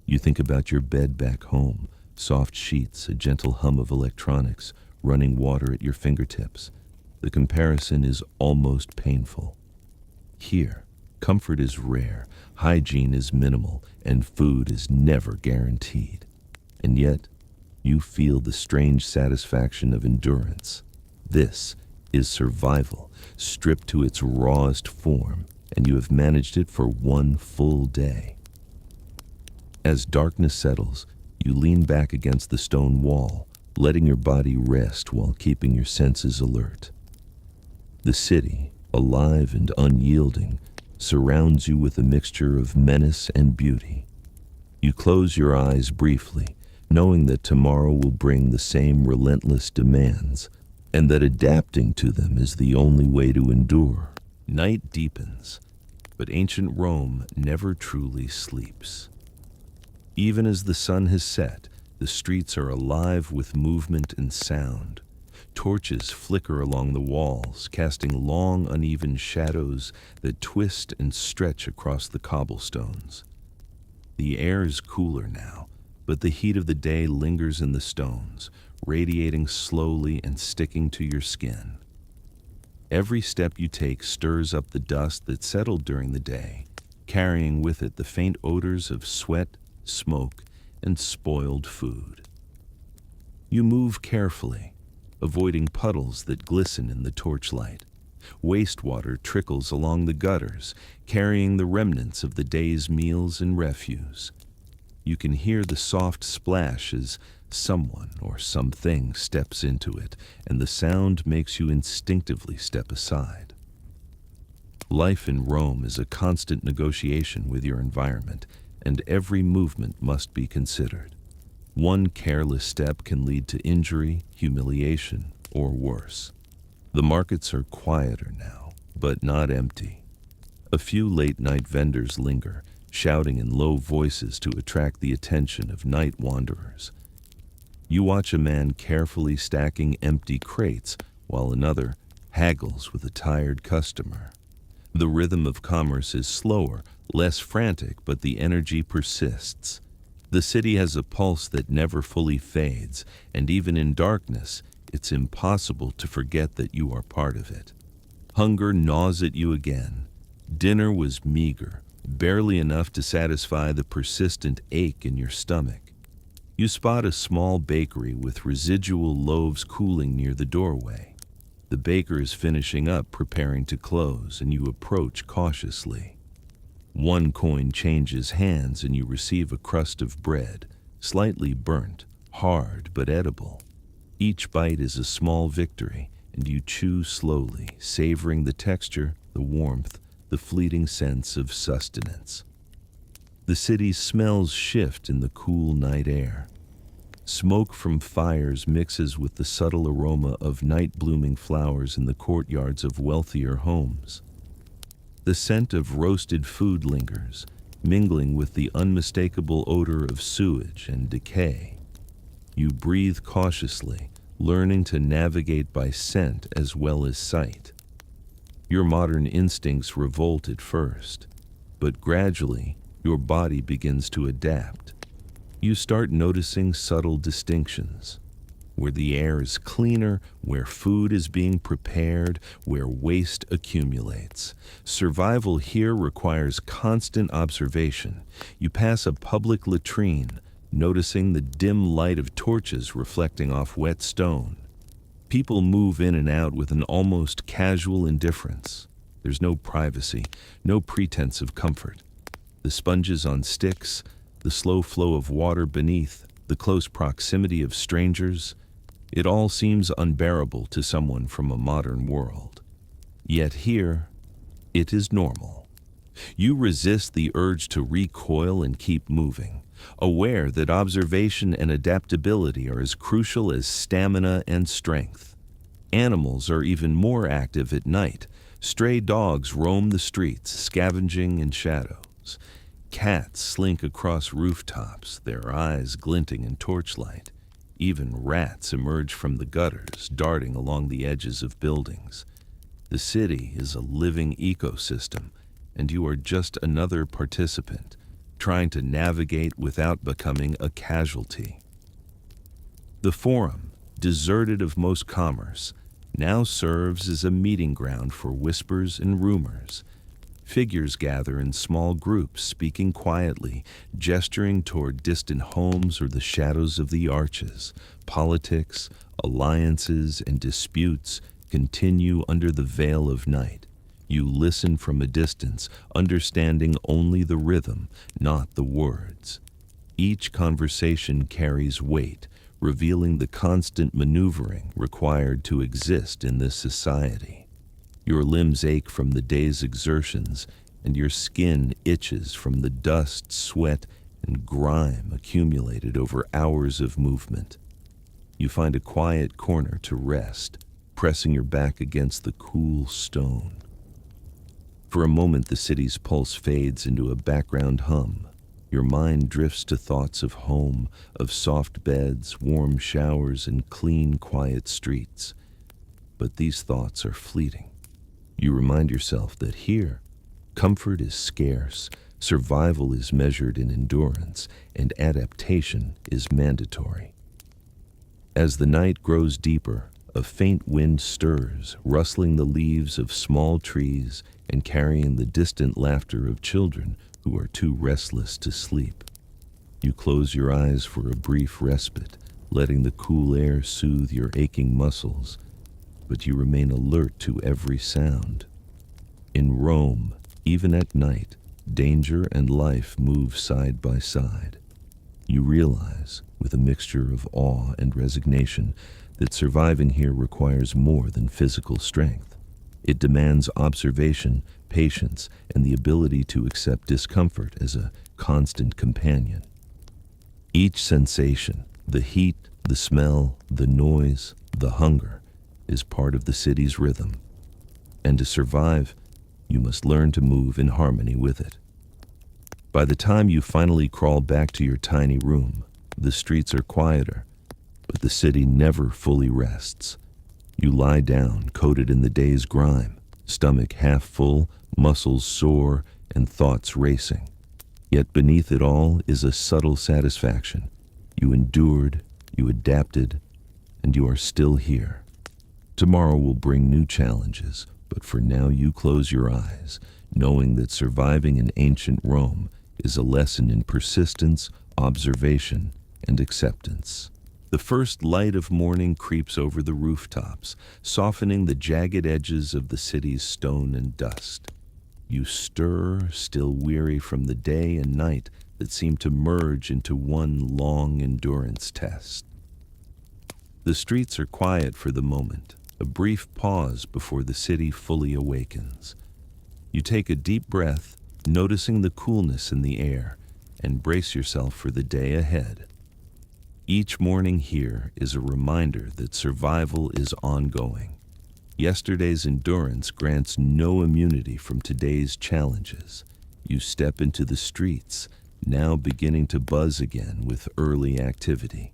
You think about your bed back home, soft sheets, a gentle hum of electronics, running water at your fingertips. The comparison is almost painful. Here, comfort is rare, hygiene is minimal, and food is never guaranteed. And yet, you feel the strange satisfaction of endurance. This is survival, stripped to its rawest form, and you have managed it for one full day. As darkness settles, you lean back against the stone wall, letting your body rest while keeping your senses alert. The city, alive and unyielding, surrounds you with a mixture of menace and beauty. You close your eyes briefly, knowing that tomorrow will bring the same relentless demands, and that adapting to them is the only way to endure. Night deepens, but ancient Rome never truly sleeps. Even as the sun has set, the streets are alive with movement and sound. Torches flicker along the walls, casting long, uneven shadows that twist and stretch across the cobblestones. The air is cooler now, but the heat of the day lingers in the stones, radiating slowly and sticking to your skin. Every step you take stirs up the dust that settled during the day, carrying with it the faint odors of sweat, smoke, and spoiled food. You move carefully, avoiding puddles that glisten in the torchlight. Wastewater trickles along the gutters, carrying the remnants of the day's meals and refuse. You can hear the soft splash as someone or something steps into it, and the sound makes you instinctively step aside. Life in Rome is a constant negotiation with your environment, and every movement must be considered. One careless step can lead to injury, humiliation, or worse. The markets are quieter now, but not empty. A few late-night vendors linger, shouting in low voices to attract the attention of night wanderers. You watch a man carefully stacking empty crates while another haggles with a tired customer. The rhythm of commerce is slower, less frantic, but the energy persists. The city has a pulse that never fully fades, and even in darkness, it's impossible to forget that you are part of it. Hunger gnaws at you again. Dinner was meager, barely enough to satisfy the persistent ache in your stomach. You spot a small bakery with residual loaves cooling near the doorway. The baker is finishing up, preparing to close, and you approach cautiously. One coin changes hands and you receive a crust of bread, slightly burnt, hard but edible. Each bite is a small victory, and you chew slowly, savoring the texture, the warmth, the fleeting sense of sustenance. The city's smells shift in the cool night air. Smoke from fires mixes with the subtle aroma of night-blooming flowers in the courtyards of wealthier homes. The scent of roasted food lingers, mingling with the unmistakable odor of sewage and decay. You breathe cautiously, learning to navigate by scent as well as sight. Your modern instincts revolt at first, but gradually your body begins to adapt. You start noticing subtle distinctions, where the air is cleaner, where food is being prepared, where waste accumulates. Survival here requires constant observation. You pass a public latrine, noticing the dim light of torches reflecting off wet stone. People move in and out with an almost casual indifference. There's no privacy, no pretense of comfort. The sponges on sticks, the slow flow of water beneath, the close proximity of strangers, it all seems unbearable to someone from a modern world. Yet here, it is normal. You resist the urge to recoil and keep moving, aware that observation and adaptability are as crucial as stamina and strength. Animals are even more active at night. Stray dogs roam the streets, scavenging in shadows. Cats slink across rooftops, their eyes glinting in torchlight. Even rats emerge from the gutters, darting along the edges of buildings. The city is a living ecosystem, and you are just another participant, trying to navigate without becoming a casualty. The Forum, deserted of most commerce, now serves as a meeting ground for whispers and rumors. Figures gather in small groups, speaking quietly, gesturing toward distant homes or the shadows of the arches. Politics, alliances, and disputes continue under the veil of night. You listen from a distance, understanding only the rhythm, not the words. Each conversation carries weight, revealing the constant maneuvering required to exist in this society. Your limbs ache from the day's exertions, and your skin itches from the dust, sweat, and grime accumulated over hours of movement. You find a quiet corner to rest, pressing your back against the cool stone. For a moment, the city's pulse fades into a background hum. Your mind drifts to thoughts of home, of soft beds, warm showers, and clean, quiet streets. But these thoughts are fleeting. You remind yourself that here, comfort is scarce, survival is measured in endurance, and adaptation is mandatory. As the night grows deeper, a faint wind stirs, rustling the leaves of small trees and carrying the distant laughter of children who are too restless to sleep. You close your eyes for a brief respite, letting the cool air soothe your aching muscles. but you remain alert to every sound. In Rome, even at night, danger and life move side by side. You realize, with a mixture of awe and resignation, that surviving here requires more than physical strength. It demands observation, patience, and the ability to accept discomfort as a constant companion. Each sensation, the heat, the smell, the noise, the hunger, is part of the city's rhythm. And to survive, you must learn to move in harmony with it. By the time you finally crawl back to your tiny room, the streets are quieter, but the city never fully rests. You lie down, coated in the day's grime, stomach half full, muscles sore, and thoughts racing. Yet beneath it all is a subtle satisfaction. You endured, you adapted, and you are still here. Tomorrow will bring new challenges, but for now you close your eyes, knowing that surviving in ancient Rome is a lesson in persistence, observation, and acceptance. The first light of morning creeps over the rooftops, softening the jagged edges of the city's stone and dust. You stir, still weary from the day and night that seem to merge into one long endurance test. The streets are quiet for the moment, a brief pause before the city fully awakens. You take a deep breath, noticing the coolness in the air, and brace yourself for the day ahead. Each morning here is a reminder that survival is ongoing. Yesterday's endurance grants no immunity from today's challenges. You step into the streets, now beginning to buzz again with early activity.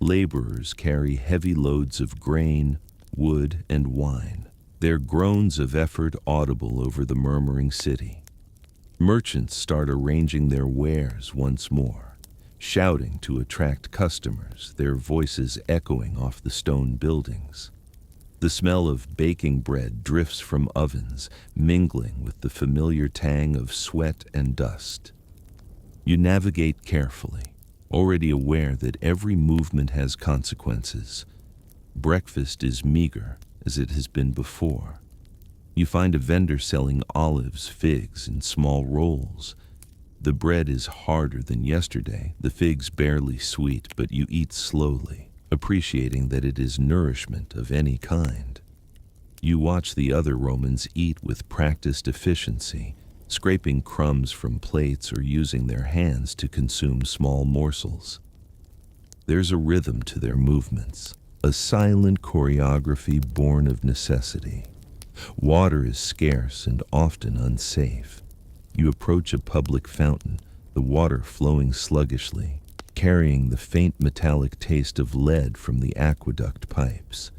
Laborers carry heavy loads of grain, wood, and wine, their groans of effort audible over the murmuring city. Merchants start arranging their wares once more, shouting to attract customers, their voices echoing off the stone buildings. The smell of baking bread drifts from ovens, mingling with the familiar tang of sweat and dust. You navigate carefully, already aware that every movement has consequences. Breakfast is meager, as it has been before. You find a vendor selling olives, figs, and small rolls. The bread is harder than yesterday, the figs barely sweet, but you eat slowly, appreciating that it is nourishment of any kind. You watch the other Romans eat with practiced efficiency, scraping crumbs from plates or using their hands to consume small morsels. There's a rhythm to their movements, a silent choreography born of necessity. Water is scarce and often unsafe. You approach a public fountain, the water flowing sluggishly, carrying the faint metallic taste of lead from the aqueduct pipes.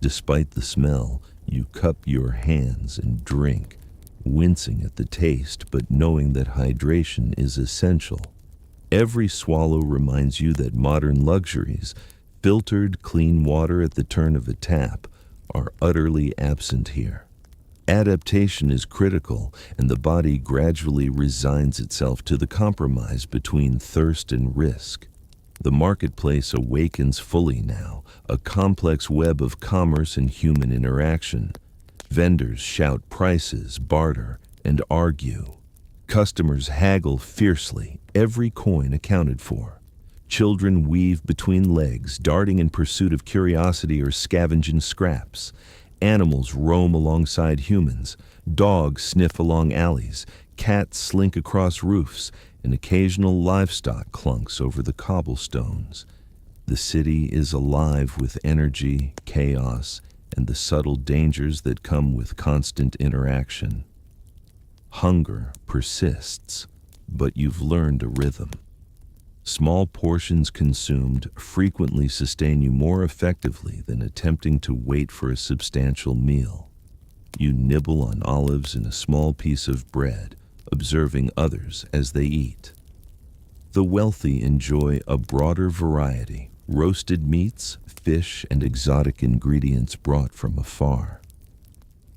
Despite the smell, you cup your hands and drink, wincing at the taste but knowing that hydration is essential. Every swallow reminds you that modern luxuries, filtered clean water at the turn of a tap, are utterly absent here. Adaptation is critical, and the body gradually resigns itself to the compromise between thirst and risk. The marketplace awakens fully now, a complex web of commerce and human interaction. Vendors shout prices, barter, and argue. Customers haggle fiercely, every coin accounted for. Children weave between legs, darting in pursuit of curiosity or scavenging scraps. Animals roam alongside humans. Dogs sniff along alleys. Cats slink across roofs, and occasional livestock clunks over the cobblestones. The city is alive with energy, chaos, and the subtle dangers that come with constant interaction. Hunger persists, but you've learned a rhythm. Small portions consumed frequently sustain you more effectively than attempting to wait for a substantial meal. You nibble on olives and a small piece of bread, observing others as they eat. The wealthy enjoy a broader variety, roasted meats, fish, and exotic ingredients brought from afar.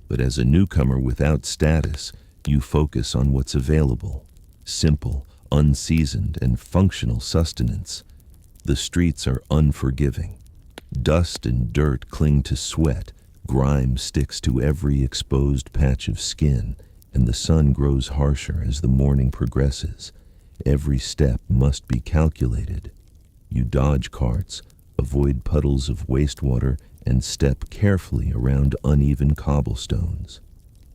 But as a newcomer without status, you focus on what's available: simple, unseasoned, and functional sustenance. The streets are unforgiving. Dust and dirt cling to sweat, Grime sticks to every exposed patch of skin, and the sun grows harsher as the morning progresses. Every step must be calculated. You dodge carts, avoid puddles of wastewater, and step carefully around uneven cobblestones.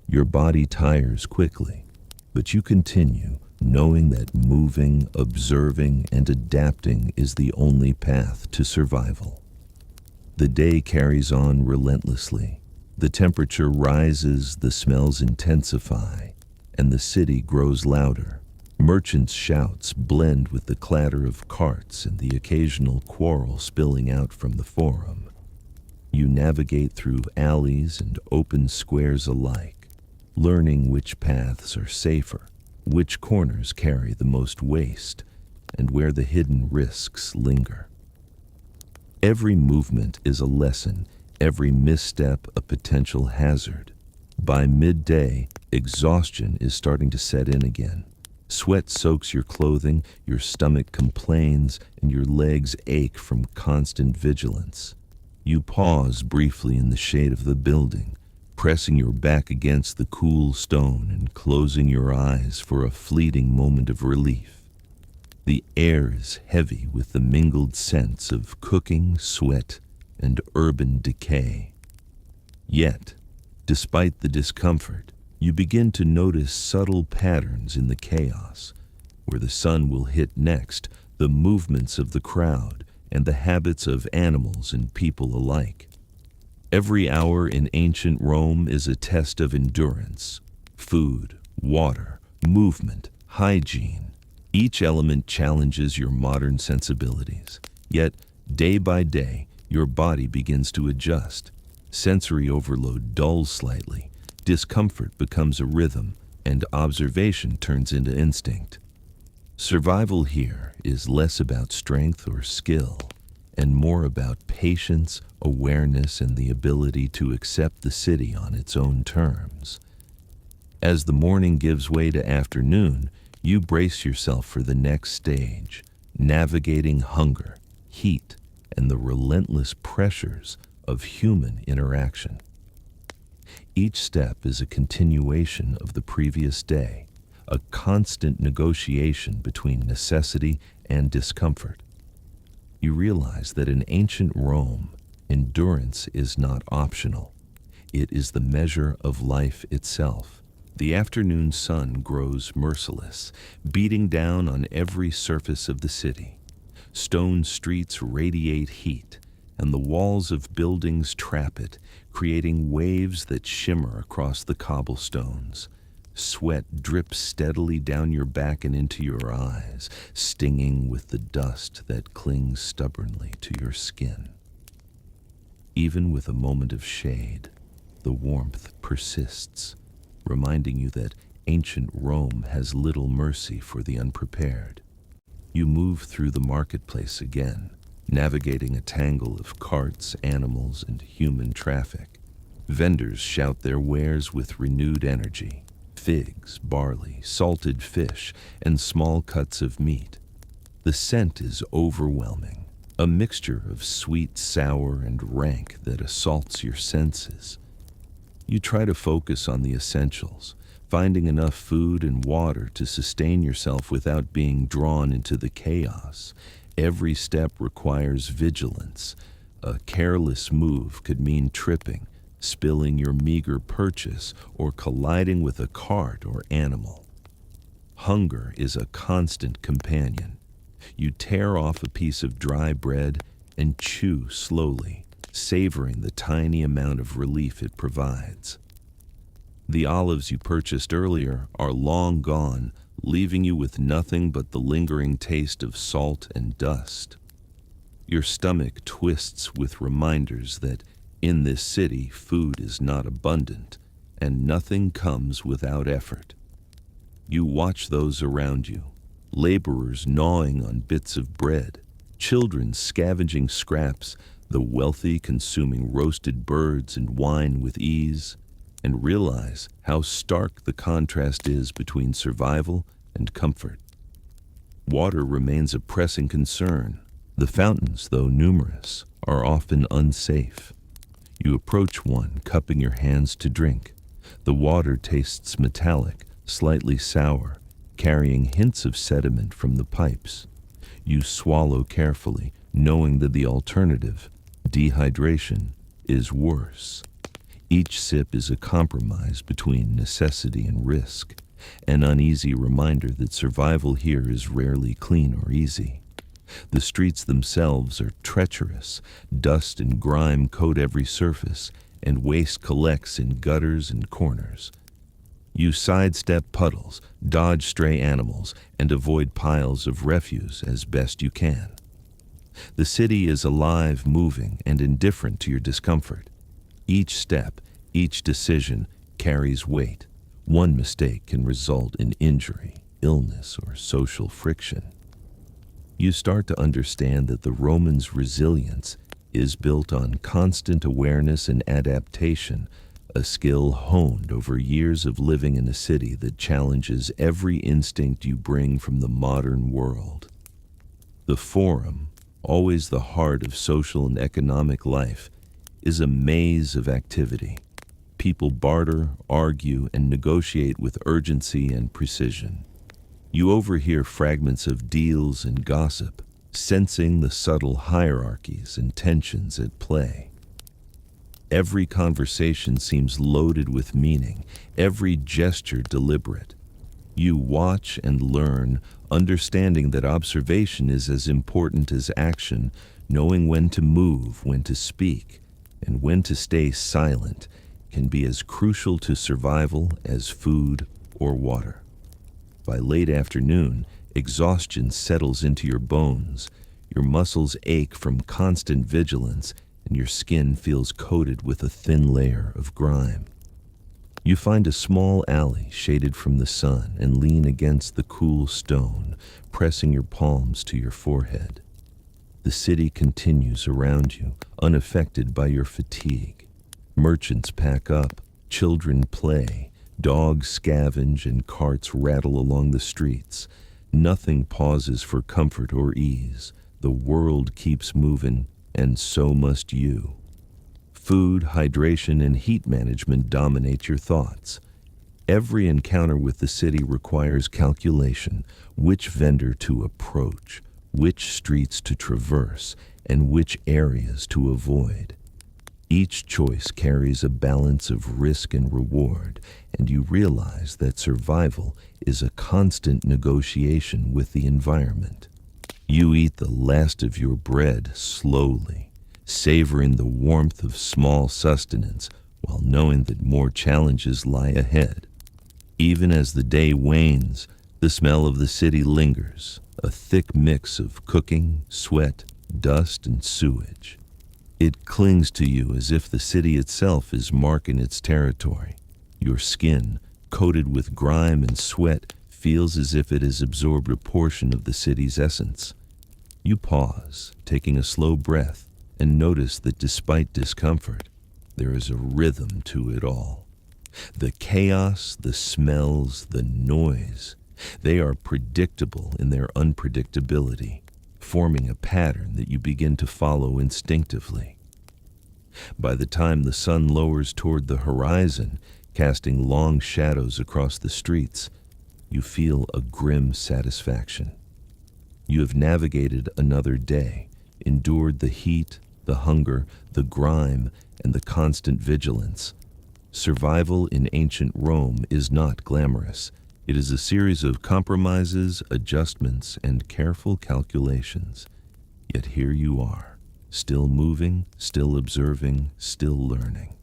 Your body tires quickly, but you continue, knowing that moving, observing, and adapting is the only path to survival. The day carries on relentlessly. The temperature rises, the smells intensify, and the city grows louder. Merchants' shouts blend with the clatter of carts and the occasional quarrel spilling out from the forum. You navigate through alleys and open squares alike, learning which paths are safer, which corners carry the most waste, and where the hidden risks linger. Every movement is a lesson, every misstep a potential hazard. By midday, exhaustion is starting to set in again. Sweat soaks your clothing, your stomach complains, and your legs ache from constant vigilance. You pause briefly in the shade of the building, pressing your back against the cool stone and closing your eyes for a fleeting moment of relief. The air is heavy with the mingled scents of cooking, sweat, and urban decay. Yet, despite the discomfort, you begin to notice subtle patterns in the chaos, where the sun will hit next, the movements of the crowd, and the habits of animals and people alike. Every hour in ancient Rome is a test of endurance. Food, water, movement, hygiene. Each element challenges your modern sensibilities. Yet, day by day, your body begins to adjust. Sensory overload dulls slightly. Discomfort becomes a rhythm, and observation turns into instinct. Survival here is less about strength or skill, and more about patience, awareness, and the ability to accept the city on its own terms. As the morning gives way to afternoon, you brace yourself for the next stage, navigating hunger, heat, and the relentless pressures of human interaction. Each step is a continuation of the previous day, a constant negotiation between necessity and discomfort. You realize that in ancient Rome, endurance is not optional. It is the measure of life itself. The afternoon sun grows merciless, beating down on every surface of the city. Stone streets radiate heat, and the walls of buildings trap it, creating waves that shimmer across the cobblestones. Sweat drips steadily down your back and into your eyes, stinging with the dust that clings stubbornly to your skin. Even with a moment of shade, the warmth persists, reminding you that ancient Rome has little mercy for the unprepared. You move through the marketplace again, navigating a tangle of carts, animals, and human traffic. Vendors shout their wares with renewed energy. Figs, barley, salted fish, and small cuts of meat. The scent is overwhelming, a mixture of sweet, sour, and rank that assaults your senses. You try to focus on the essentials, finding enough food and water to sustain yourself without being drawn into the chaos. Every step requires vigilance. A careless move could mean tripping, spilling your meager purchase, or colliding with a cart or animal. Hunger is a constant companion. You tear off a piece of dry bread and chew slowly, savoring the tiny amount of relief it provides. The olives you purchased earlier are long gone, leaving you with nothing but the lingering taste of salt and dust. Your stomach twists with reminders that in this city food is not abundant, and nothing comes without effort. You watch those around you, laborers gnawing on bits of bread, children scavenging scraps, the wealthy consuming roasted birds and wine with ease, and realize how stark the contrast is between survival and comfort. Water remains a pressing concern. The fountains, though numerous, are often unsafe. You approach one, cupping your hands to drink. The water tastes metallic, slightly sour, carrying hints of sediment from the pipes. You swallow carefully, knowing that the alternative, dehydration, is worse. Each sip is a compromise between necessity and risk, an uneasy reminder that survival here is rarely clean or easy. The streets themselves are treacherous. Dust and grime coat every surface, and waste collects in gutters and corners. You sidestep puddles, dodge stray animals, and avoid piles of refuse as best you can. The city is alive, moving, and indifferent to your discomfort. Each step, each decision carries weight. One mistake can result in injury, illness, or social friction. You start to understand that the Romans' resilience is built on constant awareness and adaptation, a skill honed over years of living in a city that challenges every instinct you bring from the modern world. The Forum, always the heart of social and economic life, is a maze of activity. People barter, argue, and negotiate with urgency and precision. You overhear fragments of deals and gossip, sensing the subtle hierarchies and tensions at play. Every conversation seems loaded with meaning, every gesture deliberate. You watch and learn, understanding that observation is as important as action, knowing when to move, when to speak, and when to stay silent can be as crucial to survival as food or water. By late afternoon, exhaustion settles into your bones, your muscles ache from constant vigilance, and your skin feels coated with a thin layer of grime. You find a small alley shaded from the sun and lean against the cool stone, pressing your palms to your forehead. The city continues around you, unaffected by your fatigue. Merchants pack up, children play, dogs scavenge, and carts rattle along the streets. Nothing pauses for comfort or ease. The world keeps moving, and so must you. Food, hydration, and heat management dominate your thoughts. Every encounter with the city requires calculation: which vendor to approach, which streets to traverse, and which areas to avoid. Each choice carries a balance of risk and reward, and you realize that survival is a constant negotiation with the environment. You eat the last of your bread slowly, savoring the warmth of small sustenance while knowing that more challenges lie ahead. Even as the day wanes, the smell of the city lingers, a thick mix of cooking, sweat, dust, and sewage. It clings to you as if the city itself is marking its territory. Your skin, coated with grime and sweat, feels as if it has absorbed a portion of the city's essence. You pause, taking a slow breath, and notice that despite discomfort, there is a rhythm to it all. The chaos, the smells, the noise, they are predictable in their unpredictability, forming a pattern that you begin to follow instinctively. By the time the sun lowers toward the horizon, casting long shadows across the streets, you feel a grim satisfaction. You have navigated another day, endured the heat, the hunger, the grime, and the constant vigilance. Survival in ancient Rome is not glamorous. It is a series of compromises, adjustments, and careful calculations. Yet here you are, still moving, still observing, still learning.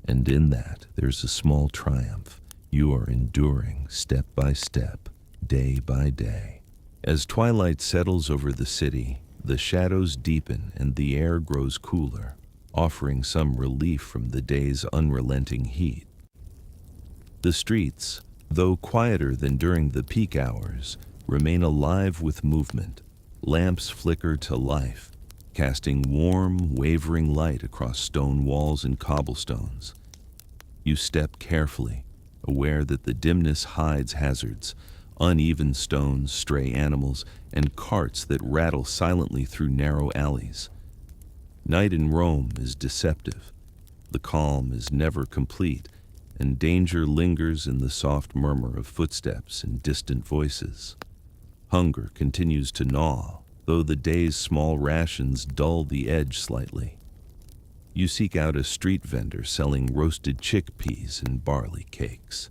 And in that, there's a small triumph. You are enduring step by step, day by day. As twilight settles over the city, the shadows deepen and the air grows cooler, offering some relief from the day's unrelenting heat. The streets, though quieter than during the peak hours, remain alive with movement. Lamps flicker to life, casting warm, wavering light across stone walls and cobblestones. You step carefully, aware that the dimness hides hazards, uneven stones, stray animals, and carts that rattle silently through narrow alleys. Night in Rome is deceptive. The calm is never complete, and danger lingers in the soft murmur of footsteps and distant voices. Hunger continues to gnaw, though the day's small rations dull the edge slightly. You seek out a street vendor selling roasted chickpeas and barley cakes.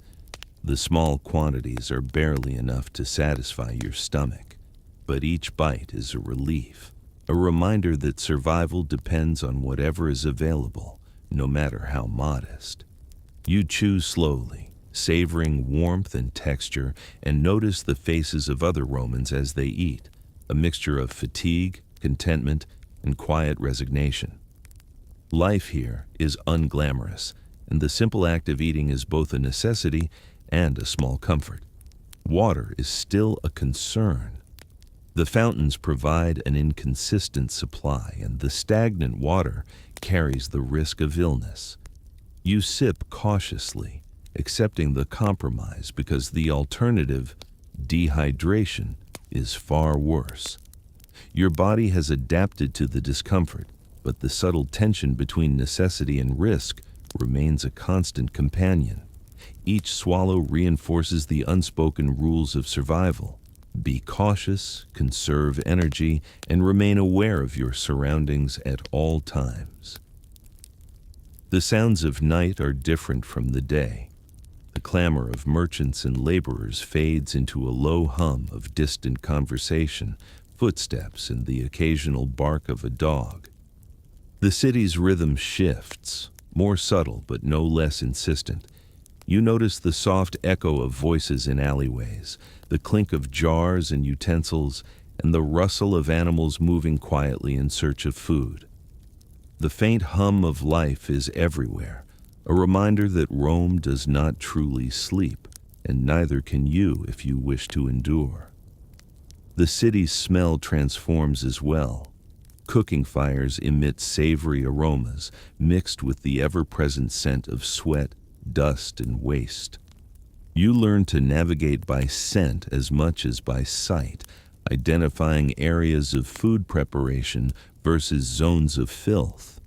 The small quantities are barely enough to satisfy your stomach, but each bite is a relief, a reminder that survival depends on whatever is available, no matter how modest. You chew slowly, savoring warmth and texture, and notice the faces of other Romans as they eat, a mixture of fatigue, contentment, and quiet resignation. Life here is unglamorous, and the simple act of eating is both a necessity and a small comfort. Water is still a concern. The fountains provide an inconsistent supply, and the stagnant water carries the risk of illness. You sip cautiously, accepting the compromise because the alternative, dehydration, is far worse. Your body has adapted to the discomfort, but the subtle tension between necessity and risk remains a constant companion. Each swallow reinforces the unspoken rules of survival. Be cautious, conserve energy, and remain aware of your surroundings at all times. The sounds of night are different from the day. The clamor of merchants and laborers fades into a low hum of distant conversation, footsteps, and the occasional bark of a dog. The city's rhythm shifts, more subtle but no less insistent. You notice the soft echo of voices in alleyways, the clink of jars and utensils, and the rustle of animals moving quietly in search of food. The faint hum of life is everywhere, a reminder that Rome does not truly sleep, and neither can you if you wish to endure. The city's smell transforms as well. Cooking fires emit savory aromas, mixed with the ever-present scent of sweat, dust, and waste. You learn to navigate by scent as much as by sight, identifying areas of food preparation versus zones of filth.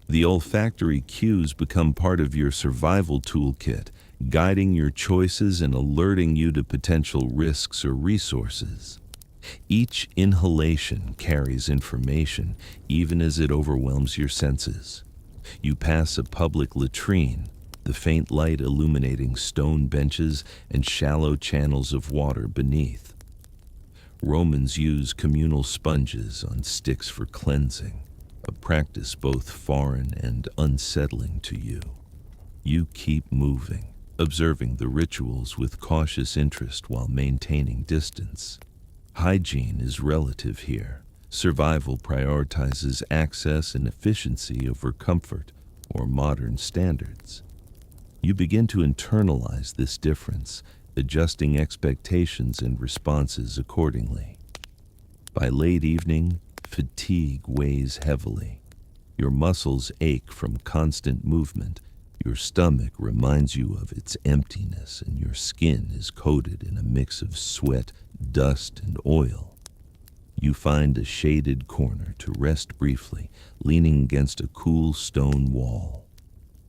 The olfactory cues become part of your survival toolkit, guiding your choices and alerting you to potential risks or resources. Each inhalation carries information, even as it overwhelms your senses. You pass a public latrine, the faint light illuminating stone benches and shallow channels of water beneath. Romans use communal sponges on sticks for cleansing, a practice both foreign and unsettling to you. You keep moving, observing the rituals with cautious interest while maintaining distance. Hygiene is relative here. Survival prioritizes access and efficiency over comfort or modern standards. You begin to internalize this difference, adjusting expectations and responses accordingly. By late evening, fatigue weighs heavily. Your muscles ache from constant movement. Your stomach reminds you of its emptiness, and your skin is coated in a mix of sweat, dust, and oil. You find a shaded corner to rest briefly, leaning against a cool stone wall.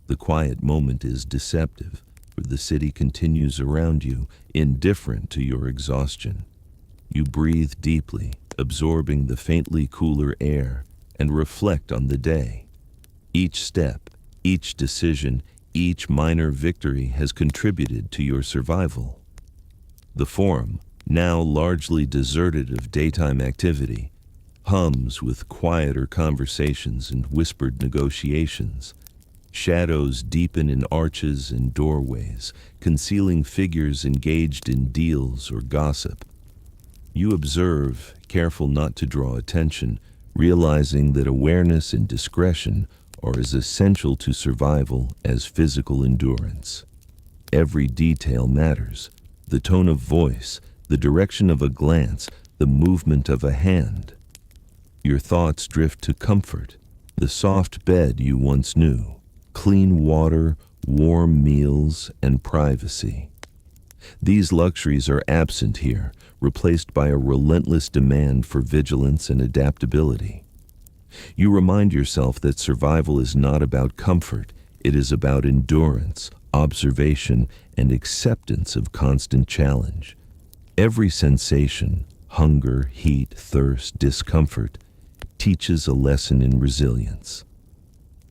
The quiet moment is deceptive, for the city continues around you, indifferent to your exhaustion. You breathe deeply, absorbing the faintly cooler air, and reflect on the day. Each step, each decision, each minor victory has contributed to your survival. The Forum, now largely deserted of daytime activity, hums with quieter conversations and whispered negotiations. Shadows deepen in arches and doorways, concealing figures engaged in deals or gossip. You observe, careful not to draw attention, realizing that awareness and discretion are as essential to survival as physical endurance. Every detail matters: the tone of voice, the direction of a glance, the movement of a hand. Your thoughts drift to comfort, the soft bed you once knew, clean water, warm meals, and privacy. These luxuries are absent here, replaced by a relentless demand for vigilance and adaptability. You remind yourself that survival is not about comfort, It is about endurance, observation, and acceptance of constant challenge. Every sensation, hunger, heat, thirst, discomfort, teaches a lesson in resilience.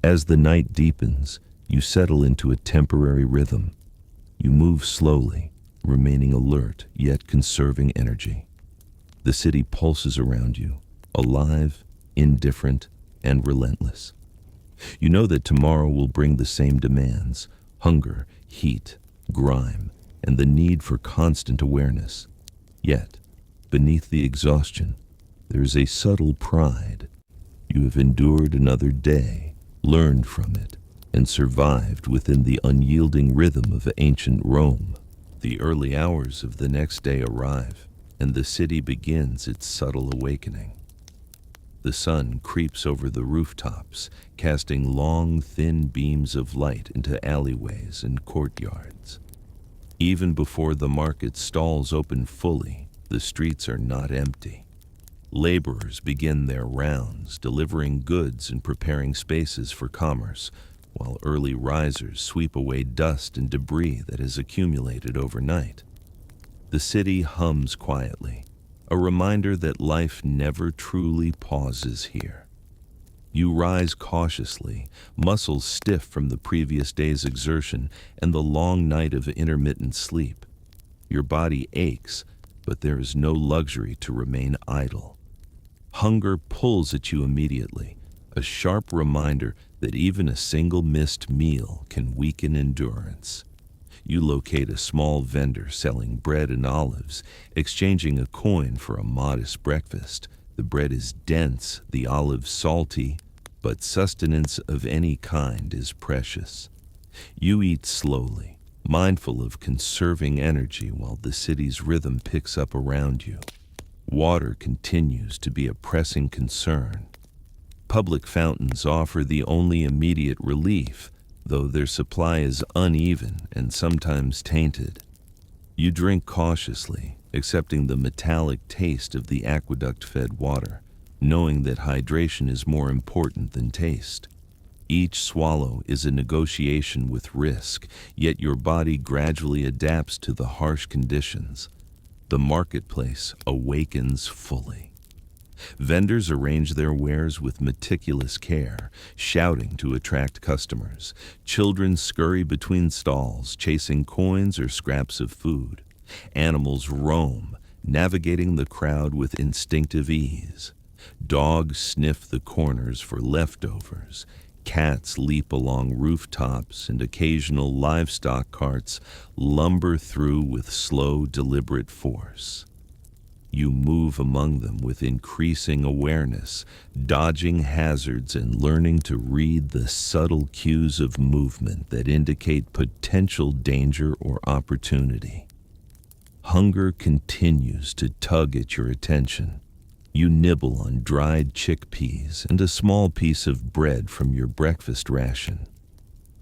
As the night deepens, you settle into a temporary rhythm. You move slowly, remaining alert, yet conserving energy. The city pulses around you, alive, indifferent, and relentless. You know that tomorrow will bring the same demands: hunger, heat, grime, and the need for constant awareness. Yet, beneath the exhaustion, there is a subtle pride. You have endured another day, learned from it, and survived within the unyielding rhythm of ancient Rome. The early hours of the next day arrive, and the city begins its subtle awakening. The sun creeps over the rooftops, casting long, thin beams of light into alleyways and courtyards. Even before the market stalls open fully, the streets are not empty. Laborers begin their rounds, delivering goods and preparing spaces for commerce, while early risers sweep away dust and debris that has accumulated overnight. The city hums quietly, a reminder that life never truly pauses here. You rise cautiously, muscles stiff from the previous day's exertion and the long night of intermittent sleep. Your body aches, but there is no luxury to remain idle. Hunger pulls at you immediately, a sharp reminder that even a single missed meal can weaken endurance. You locate a small vendor selling bread and olives, exchanging a coin for a modest breakfast. The bread is dense, the olives salty, but sustenance of any kind is precious. You eat slowly, mindful of conserving energy while the city's rhythm picks up around you. Water continues to be a pressing concern. Public fountains offer the only immediate relief, though their supply is uneven and sometimes tainted. You drink cautiously, accepting the metallic taste of the aqueduct-fed water, knowing that hydration is more important than taste. Each swallow is a negotiation with risk, yet your body gradually adapts to the harsh conditions. The marketplace awakens fully. Vendors arrange their wares with meticulous care, shouting to attract customers. Children scurry between stalls, chasing coins or scraps of food. Animals roam, navigating the crowd with instinctive ease. Dogs sniff the corners for leftovers. Cats leap along rooftops, and occasional livestock carts lumber through with slow, deliberate force. You move among them with increasing awareness, dodging hazards and learning to read the subtle cues of movement that indicate potential danger or opportunity. Hunger continues to tug at your attention. You nibble on dried chickpeas and a small piece of bread from your breakfast ration.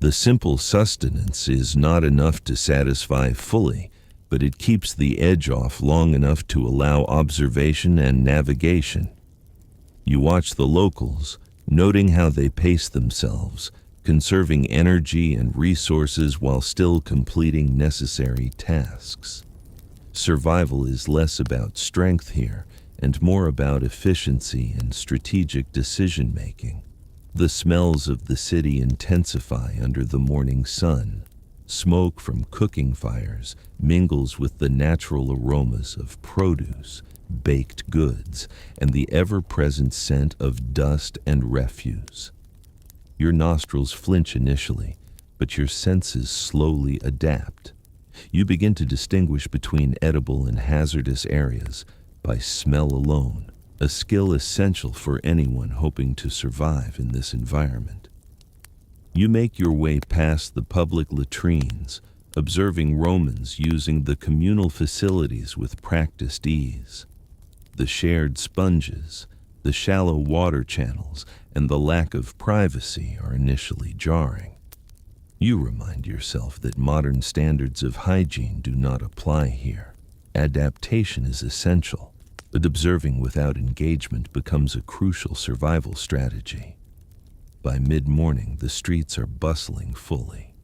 The simple sustenance is not enough to satisfy fully, but it keeps the edge off long enough to allow observation and navigation. You watch the locals, noting how they pace themselves, conserving energy and resources while still completing necessary tasks. Survival is less about strength here and more about efficiency and strategic decision-making. The smells of the city intensify under the morning sun. Smoke from cooking fires mingles with the natural aromas of produce, baked goods, and the ever-present scent of dust and refuse. Your nostrils flinch initially, but your senses slowly adapt. You begin to distinguish between edible and hazardous areas by smell alone, a skill essential for anyone hoping to survive in this environment. You make your way past the public latrines, observing Romans using the communal facilities with practiced ease. The shared sponges, the shallow water channels, and the lack of privacy are initially jarring. You remind yourself that modern standards of hygiene do not apply here. Adaptation is essential, but observing without engagement becomes a crucial survival strategy. By mid-morning, the streets are bustling fully.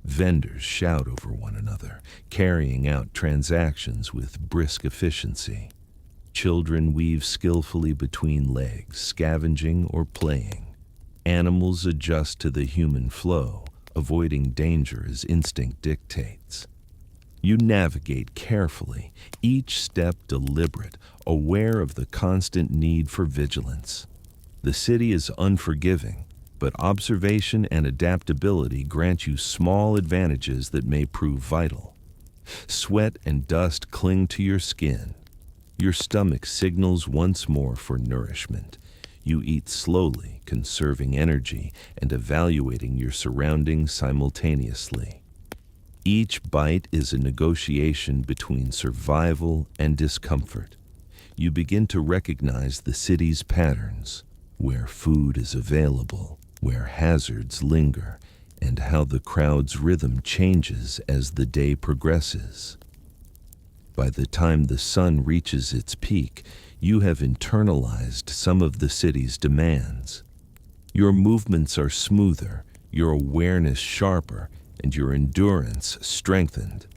Vendors shout over one another, carrying out transactions with brisk efficiency. Children weave skillfully between legs, scavenging or playing. Animals adjust to the human flow, avoiding danger as instinct dictates. You navigate carefully, each step deliberate, aware of the constant need for vigilance. The city is unforgiving, but observation and adaptability grant you small advantages that may prove vital. Sweat and dust cling to your skin. Your stomach signals once more for nourishment. You eat slowly, conserving energy and evaluating your surroundings simultaneously. Each bite is a negotiation between survival and discomfort. You begin to recognize the city's patterns, where food is available, where hazards linger, and how the crowd's rhythm changes as the day progresses. By the time the sun reaches its peak, you have internalized some of the city's demands. Your movements are smoother, your awareness sharper, and your endurance strengthened.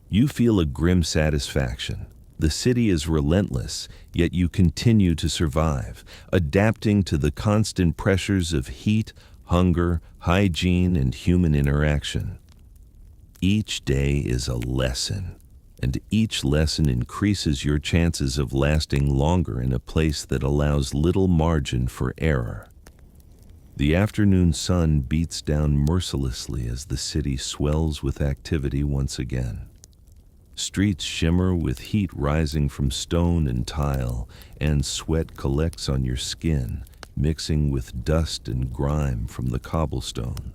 You feel a grim satisfaction. The city is relentless, yet you continue to survive, adapting to the constant pressures of heat, hunger, hygiene, and human interaction. Each day is a lesson, and each lesson increases your chances of lasting longer in a place that allows little margin for error. The afternoon sun beats down mercilessly as the city swells with activity once again. Streets shimmer with heat rising from stone and tile, and sweat collects on your skin, mixing with dust and grime from the cobblestone.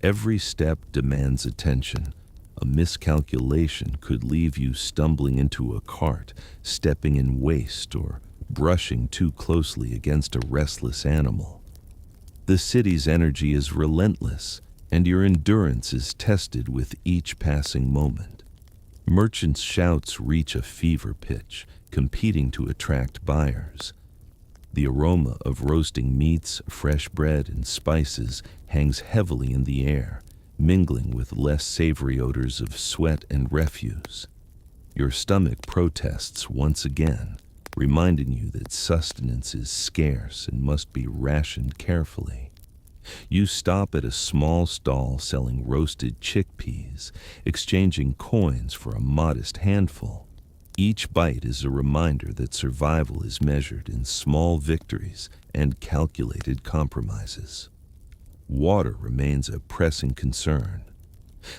Every step demands attention. A miscalculation could leave you stumbling into a cart, stepping in waste, or brushing too closely against a restless animal. The city's energy is relentless, and your endurance is tested with each passing moment. Merchants' shouts reach a fever pitch, competing to attract buyers. The aroma of roasting meats, fresh bread, and spices hangs heavily in the air, mingling with less savory odors of sweat and refuse. Your stomach protests once again, reminding you that sustenance is scarce and must be rationed carefully. You stop at a small stall selling roasted chickpeas, exchanging coins for a modest handful. Each bite is a reminder that survival is measured in small victories and calculated compromises. Water remains a pressing concern.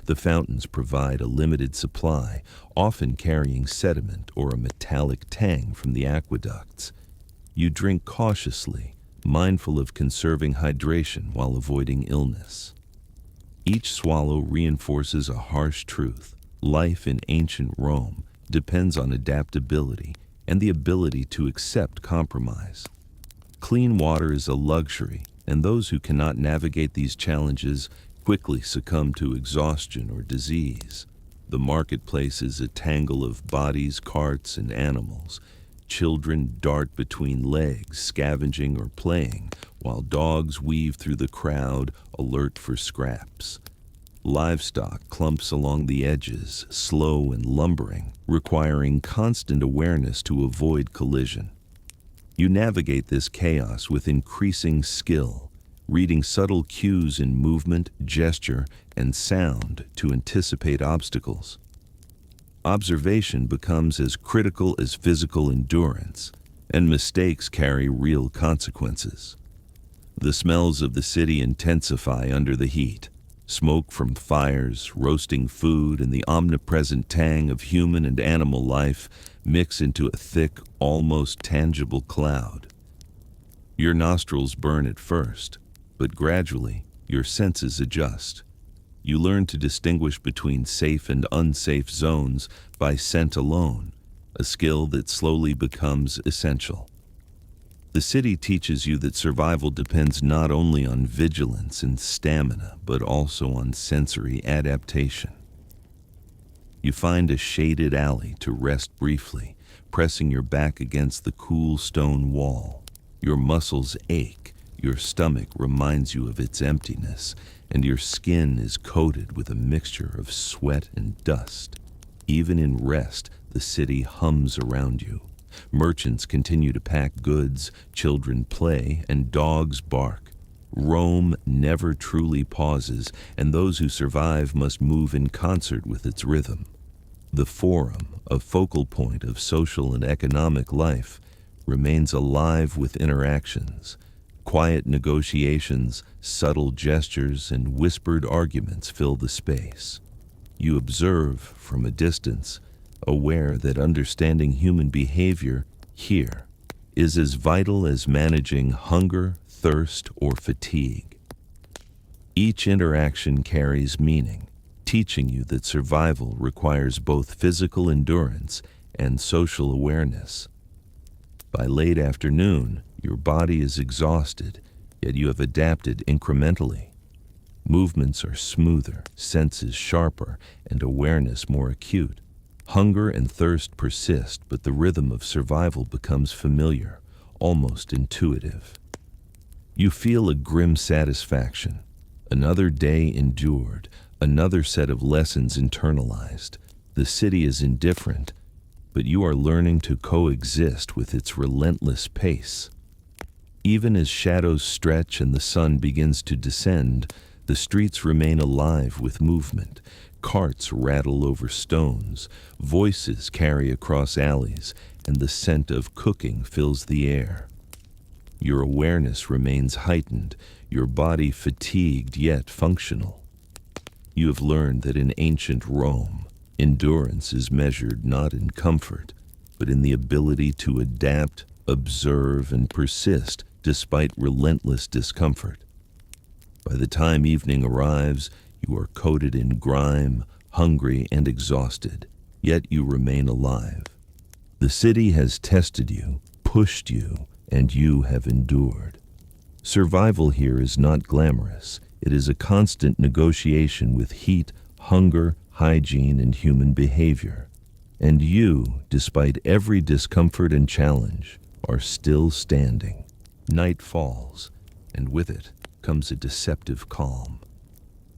The fountains provide a limited supply, often carrying sediment or a metallic tang from the aqueducts. You drink cautiously, mindful of conserving hydration while avoiding illness. Each swallow reinforces a harsh truth. Life in ancient Rome depends on adaptability and the ability to accept compromise. Clean water is a luxury, and those who cannot navigate these challenges quickly succumb to exhaustion or disease. The marketplace is a tangle of bodies, carts, and animals. Children dart between legs, scavenging or playing, while dogs weave through the crowd, alert for scraps. Livestock clumps along the edges, slow and lumbering, requiring constant awareness to avoid collision. You navigate this chaos with increasing skill, reading subtle cues in movement, gesture, and sound to anticipate obstacles. Observation becomes as critical as physical endurance, and mistakes carry real consequences. The smells of the city intensify under the heat. Smoke from fires, roasting food, and the omnipresent tang of human and animal life mix into a thick, almost tangible cloud. Your nostrils burn at first, but gradually your senses adjust. You learn to distinguish between safe and unsafe zones by scent alone, a skill that slowly becomes essential. The city teaches you that survival depends not only on vigilance and stamina, but also on sensory adaptation. You find a shaded alley to rest briefly, pressing your back against the cool stone wall. Your muscles ache, Your stomach reminds you of its emptiness, and your skin is coated with a mixture of sweat and dust. Even in rest, the city hums around you. Merchants continue to pack goods, children play, and dogs bark. Rome never truly pauses, and those who survive must move in concert with its rhythm. The Forum, a focal point of social and economic life, remains alive with interactions. Quiet negotiations, subtle gestures, and whispered arguments fill the space. You observe from a distance, aware that understanding human behavior here is as vital as managing hunger, thirst, or fatigue. Each interaction carries meaning, teaching you that survival requires both physical endurance and social awareness. By late afternoon, your body is exhausted, yet you have adapted incrementally. Movements are smoother, senses sharper, and awareness more acute. Hunger and thirst persist, but the rhythm of survival becomes familiar, almost intuitive. You feel a grim satisfaction. Another day endured, another set of lessons internalized. The city is indifferent, but you are learning to coexist with its relentless pace. Even as shadows stretch and the sun begins to descend, the streets remain alive with movement. Carts rattle over stones, voices carry across alleys, and the scent of cooking fills the air. Your awareness remains heightened, your body fatigued yet functional. You have learned that in ancient Rome, endurance is measured not in comfort, but in the ability to adapt, observe, and persist despite relentless discomfort. By the time evening arrives, you are coated in grime, hungry, and exhausted, yet you remain alive. The city has tested you, pushed you, and you have endured. Survival here is not glamorous. It is a constant negotiation with heat, hunger, hygiene, and human behavior. And you, despite every discomfort and challenge, are still standing. Night falls, and with it comes a deceptive calm.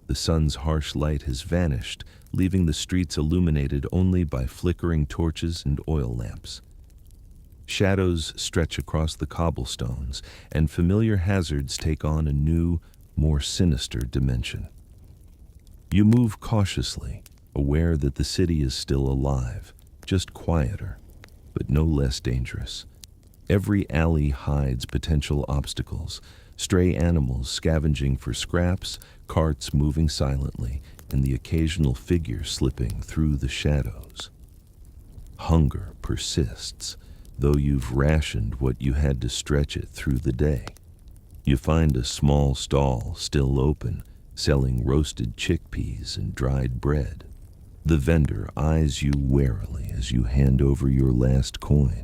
The sun's harsh light has vanished, leaving the streets illuminated only by flickering torches and oil lamps. Shadows stretch across the cobblestones, and familiar hazards take on a new, more sinister dimension. You move cautiously, aware that the city is still alive, just quieter, but no less dangerous. Every alley hides potential obstacles, stray animals scavenging for scraps, carts moving silently, and the occasional figure slipping through the shadows. Hunger persists, though you've rationed what you had to stretch it through the day. You find a small stall still open, selling roasted chickpeas and dried bread. The vendor eyes you warily as you hand over your last coin.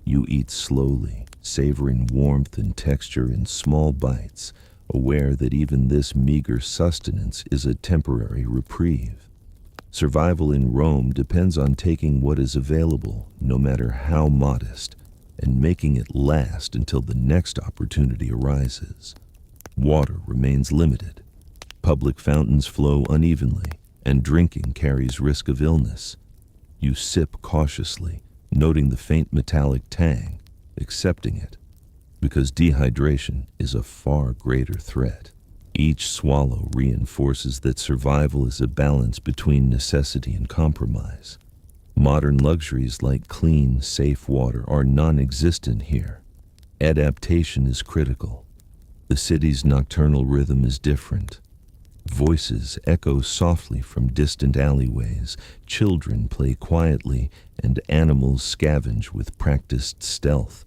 You eat slowly, savoring warmth and texture in small bites, aware that even this meager sustenance is a temporary reprieve. Survival in Rome depends on taking what is available, no matter how modest, and making it last until the next opportunity arises. Water remains limited. Public fountains flow unevenly, and drinking carries risk of illness. You sip cautiously, noting the faint metallic tang, accepting it, because dehydration is a far greater threat. Each swallow reinforces that survival is a balance between necessity and compromise. Modern luxuries like clean, safe water are non-existent here. Adaptation is critical. The city's nocturnal rhythm is different. Voices echo softly from distant alleyways, children play quietly, and animals scavenge with practiced stealth.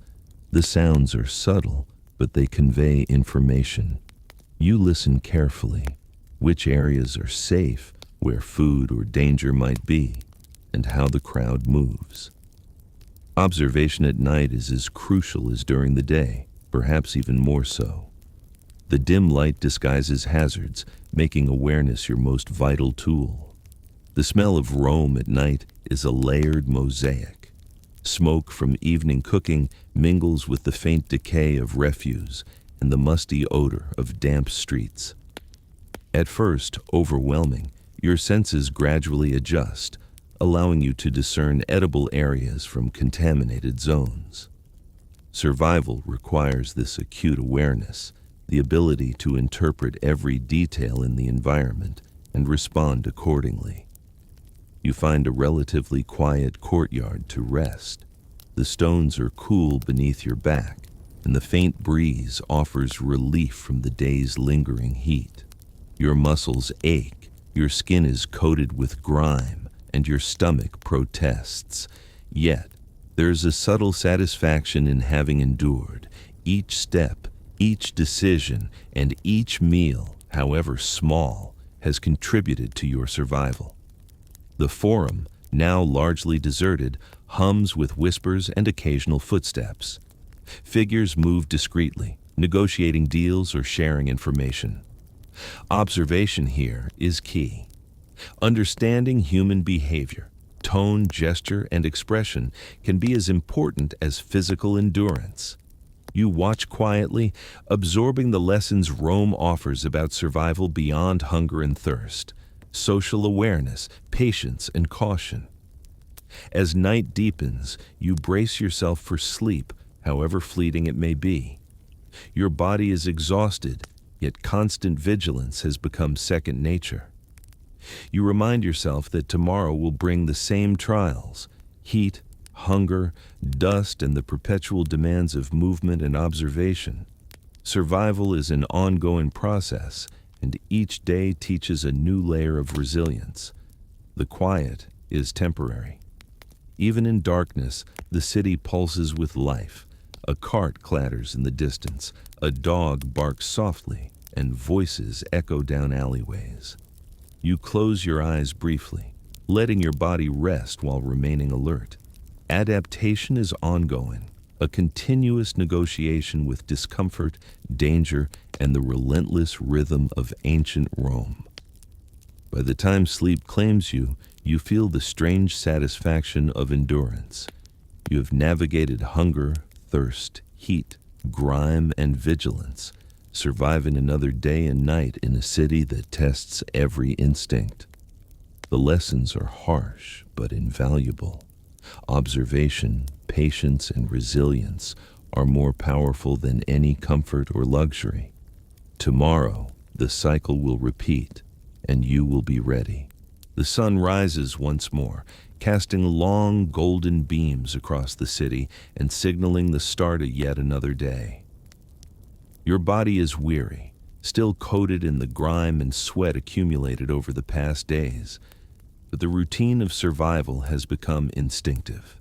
The sounds are subtle, but they convey information. You listen carefully. Which areas are safe, where food or danger might be, and how the crowd moves. Observation at night is as crucial as during the day, perhaps even more so. The dim light disguises hazards, making awareness your most vital tool. The smell of Rome at night is a layered mosaic. Smoke from evening cooking mingles with the faint decay of refuse, and the musty odor of damp streets. At first, overwhelming, your senses gradually adjust, allowing you to discern edible areas from contaminated zones. Survival requires this acute awareness, the ability to interpret every detail in the environment and respond accordingly. You find a relatively quiet courtyard to rest. The stones are cool beneath your back, and the faint breeze offers relief from the day's lingering heat. Your muscles ache, your skin is coated with grime, and your stomach protests. Yet, there's a subtle satisfaction in having endured. Each step, each decision, and each meal, however small, has contributed to your survival. The forum, now largely deserted, hums with whispers and occasional footsteps. Figures move discreetly, negotiating deals or sharing information. Observation here is key. Understanding human behavior, tone, gesture, and expression can be as important as physical endurance. You watch quietly, absorbing the lessons Rome offers about survival beyond hunger and thirst, social awareness, patience, and caution. As night deepens, you brace yourself for sleep, however fleeting it may be. Your body is exhausted, yet constant vigilance has become second nature. You remind yourself that tomorrow will bring the same trials: heat, hunger, dust, and the perpetual demands of movement and observation. Survival is an ongoing process, and each day teaches a new layer of resilience. The quiet is temporary. Even in darkness, the city pulses with life. A cart clatters in the distance, a dog barks softly, and voices echo down alleyways. You close your eyes briefly, letting your body rest while remaining alert. Adaptation is ongoing, a continuous negotiation with discomfort, danger, and the relentless rhythm of ancient Rome. By the time sleep claims you, you feel the strange satisfaction of endurance. You have navigated hunger, thirst, heat, grime, and vigilance, surviving another day and night in a city that tests every instinct. The lessons are harsh but invaluable. Observation, patience, and resilience are more powerful than any comfort or luxury. Tomorrow, the cycle will repeat, and you will be ready. The sun rises once more, casting long golden beams across the city and signaling the start of yet another day. Your body is weary, still coated in the grime and sweat accumulated over the past days, but the routine of survival has become instinctive.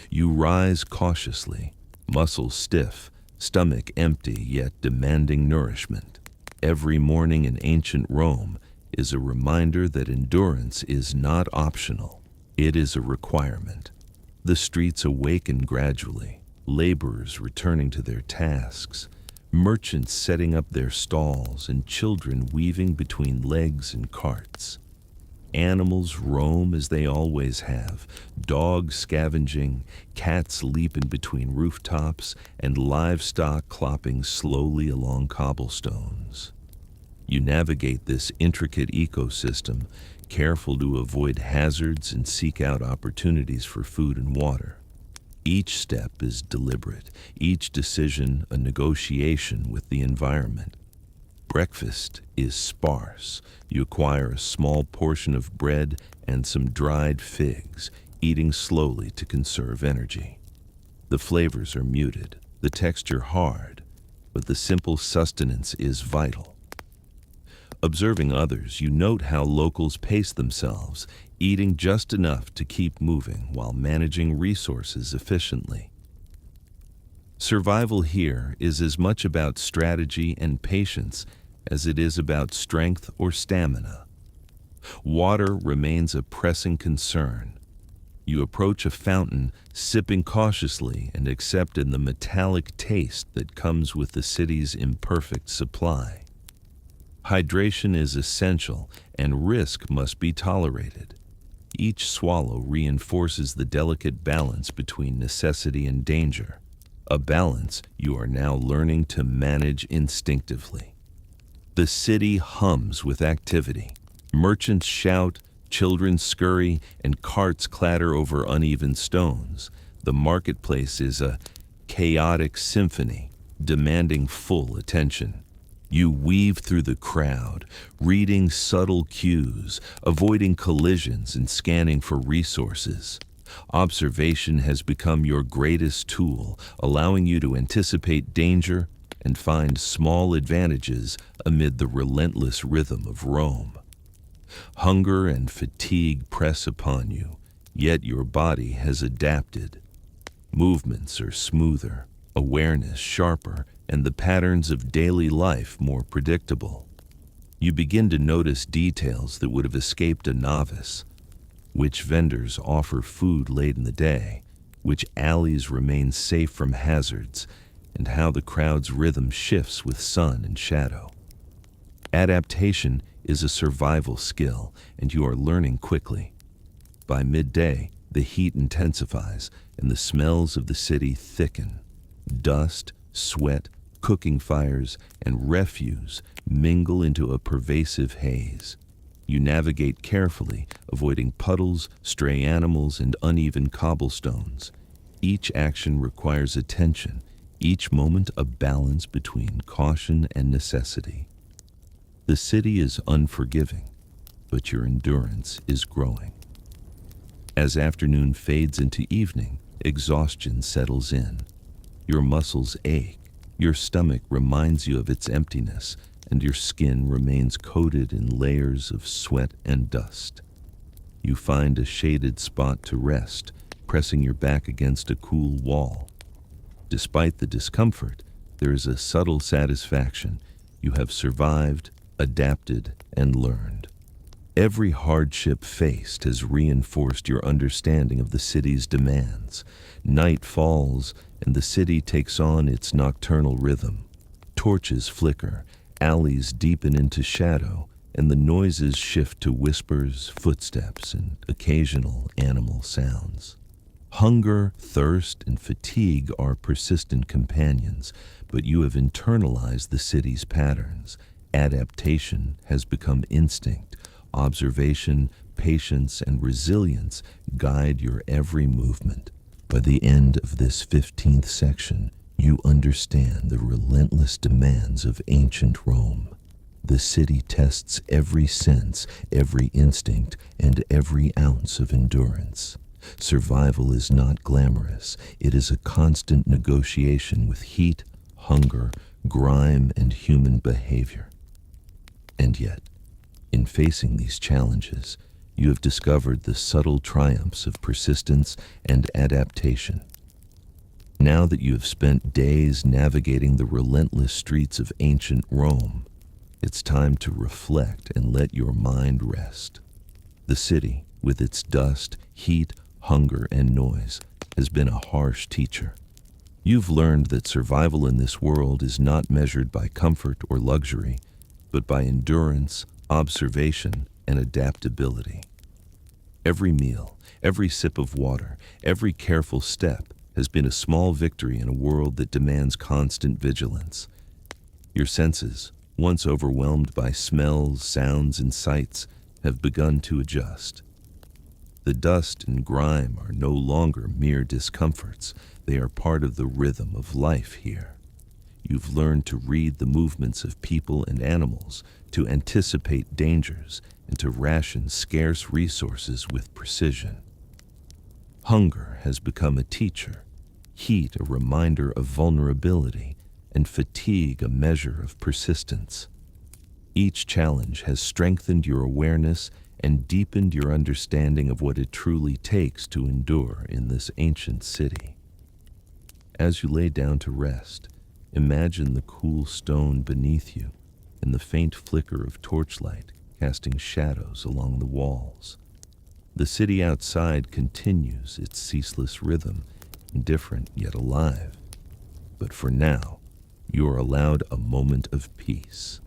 You rise cautiously, muscles stiff, stomach empty yet demanding nourishment. Every morning in ancient Rome is a reminder that endurance is not optional. It is a requirement. The streets awaken gradually, laborers returning to their tasks, merchants setting up their stalls, and children weaving between legs and carts. Animals roam as they always have, dogs scavenging, cats leaping between rooftops, and livestock clopping slowly along cobblestones. You navigate this intricate ecosystem, careful to avoid hazards and seek out opportunities for food and water. Each step is deliberate, each decision a negotiation with the environment. Breakfast is sparse. You acquire a small portion of bread and some dried figs, eating slowly to conserve energy. The flavors are muted, the texture hard, but the simple sustenance is vital. Observing others, you note how locals pace themselves, eating just enough to keep moving while managing resources efficiently. Survival here is as much about strategy and patience as it is about strength or stamina. Water remains a pressing concern. You approach a fountain, sipping cautiously and accepting the metallic taste that comes with the city's imperfect supply. Hydration is essential, and risk must be tolerated. Each swallow reinforces the delicate balance between necessity and danger. a balance you are now learning to manage instinctively. The city hums with activity. Merchants shout, children scurry, and carts clatter over uneven stones. The marketplace is a chaotic symphony, demanding full attention. You weave through the crowd, reading subtle cues, avoiding collisions, and scanning for resources. Observation has become your greatest tool, allowing you to anticipate danger and find small advantages amid the relentless rhythm of Rome. Hunger and fatigue press upon you, yet your body has adapted. Movements are smoother, awareness sharper, and the patterns of daily life more predictable. You begin to notice details that would have escaped a novice. Which vendors offer food late in the day, which alleys remain safe from hazards, and how the crowd's rhythm shifts with sun and shadow. Adaptation is a survival skill, and you are learning quickly. By midday, the heat intensifies, and the smells of the city thicken. Dust, sweat, cooking fires, and refuse mingle into a pervasive haze. You navigate carefully, avoiding puddles, stray animals, and uneven cobblestones. Each action requires attention, each moment a balance between caution and necessity. The city is unforgiving, but your endurance is growing. As afternoon fades into evening, exhaustion settles in. Your muscles ache, your stomach reminds you of its emptiness, and your skin remains coated in layers of sweat and dust. You find a shaded spot to rest, pressing your back against a cool wall. Despite the discomfort, there is a subtle satisfaction. You have survived, adapted, and learned. Every hardship faced has reinforced your understanding of the city's demands. Night falls, and the city takes on its nocturnal rhythm. Torches flicker, alleys deepen into shadow, and the noises shift to whispers, footsteps, and occasional animal sounds. Hunger, thirst, and fatigue are persistent companions, but you have internalized the city's patterns. Adaptation has become instinct. Observation, patience, and resilience guide your every movement. By the end of this 15th section, you understand the relentless demands of ancient Rome. The city tests every sense, every instinct, and every ounce of endurance. Survival is not glamorous. It is a constant negotiation with heat, hunger, grime, and human behavior. And yet, in facing these challenges, you have discovered the subtle triumphs of persistence and adaptation. Now that you have spent days navigating the relentless streets of ancient Rome, it's time to reflect and let your mind rest. The city, with its dust, heat, hunger, and noise, has been a harsh teacher. You've learned that survival in this world is not measured by comfort or luxury, but by endurance, observation, and adaptability. Every meal, every sip of water, every careful step has been a small victory in a world that demands constant vigilance. Your senses, once overwhelmed by smells, sounds, and sights, have begun to adjust. The dust and grime are no longer mere discomforts. They are part of the rhythm of life here. You've learned to read the movements of people and animals, to anticipate dangers, and to ration scarce resources with precision. Hunger has become a teacher, heat a reminder of vulnerability, and fatigue a measure of persistence. Each challenge has strengthened your awareness and deepened your understanding of what it truly takes to endure in this ancient city. As you lay down to rest, imagine the cool stone beneath you and the faint flicker of torchlight casting shadows along the walls. The city outside continues its ceaseless rhythm, indifferent yet alive. But for now, you are allowed a moment of peace.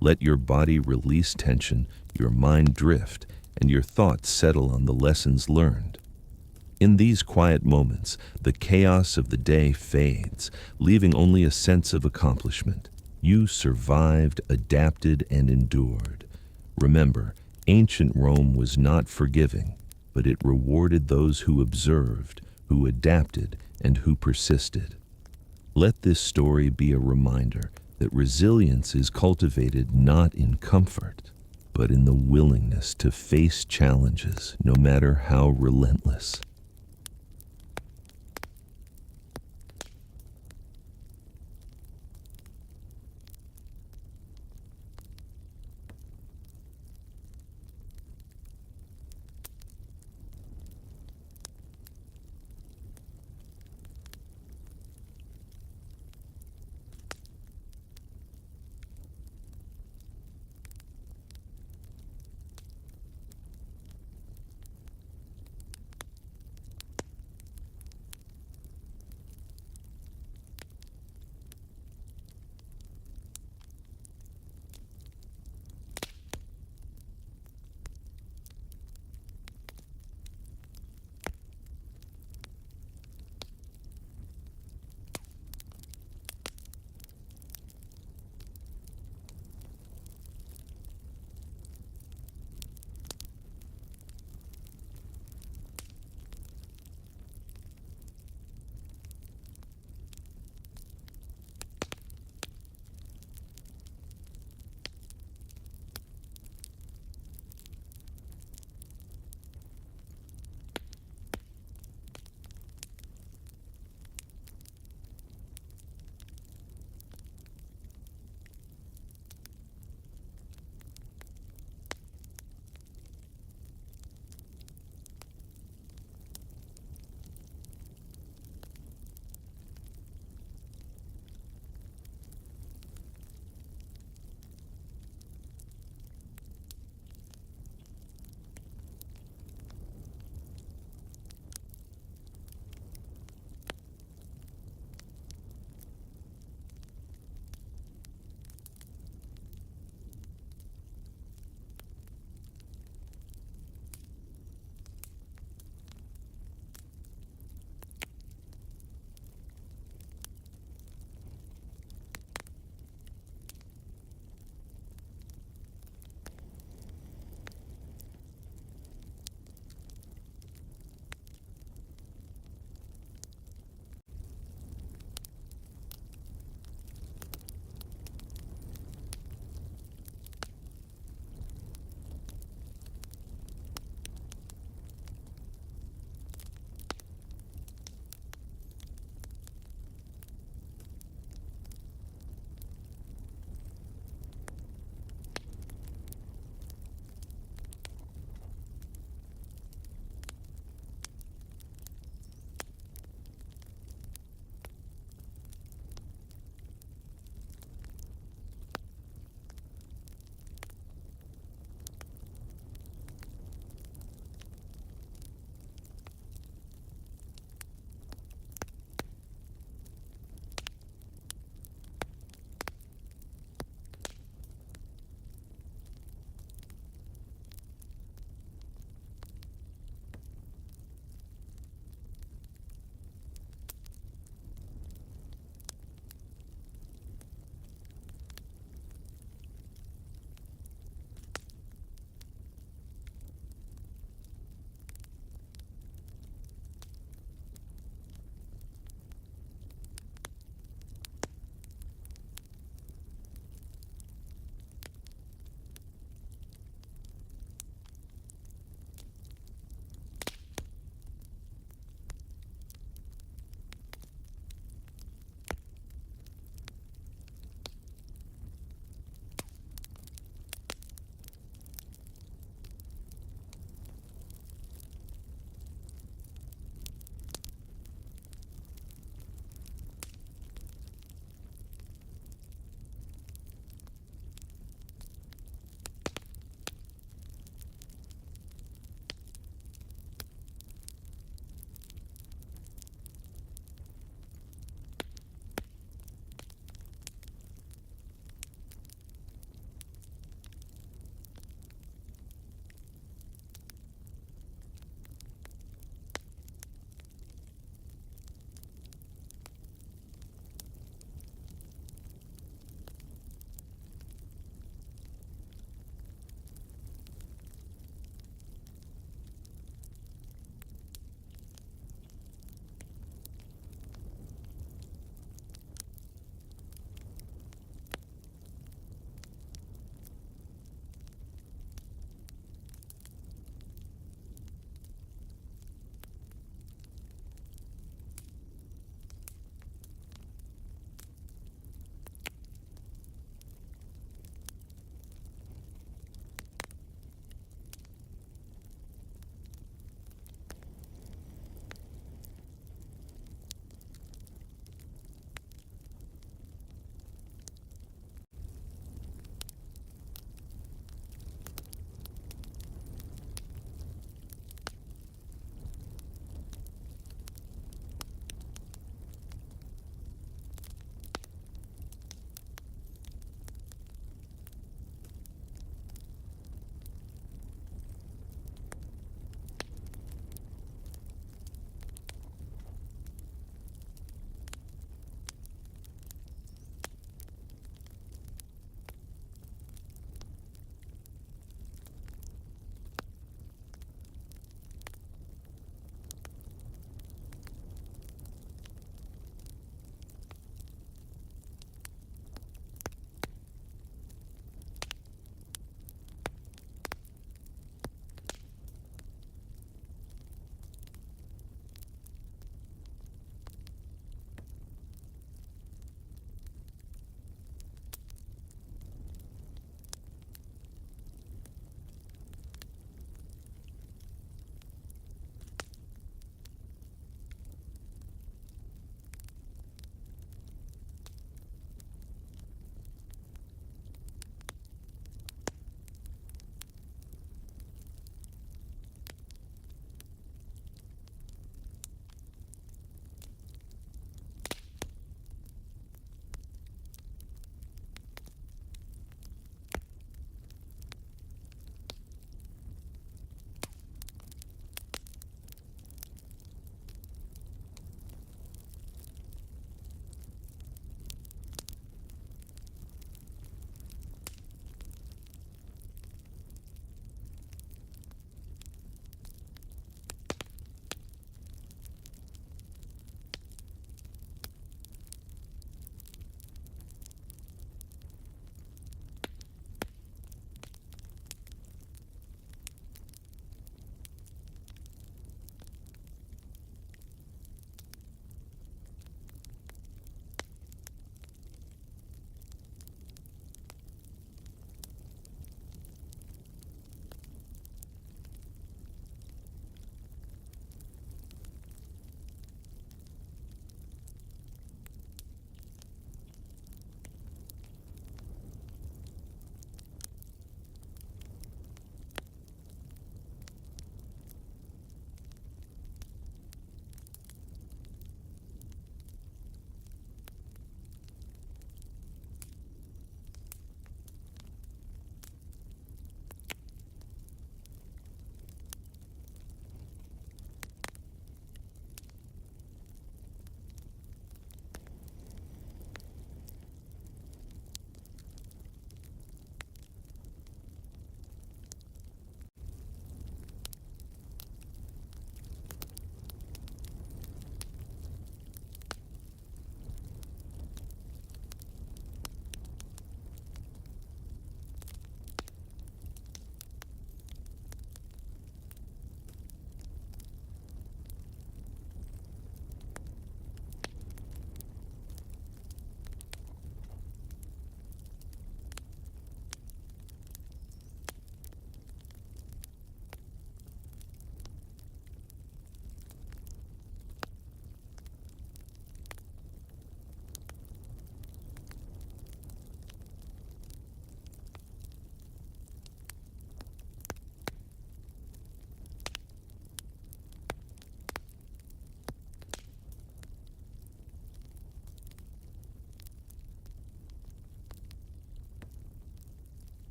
Let your body release tension, your mind drift, and your thoughts settle on the lessons learned. In these quiet moments, the chaos of the day fades, leaving only a sense of accomplishment. You survived, adapted, and endured. Remember, ancient Rome was not forgiving, but it rewarded those who observed, who adapted, and who persisted. Let this story be a reminder that resilience is cultivated not in comfort, but in the willingness to face challenges, no matter how relentless.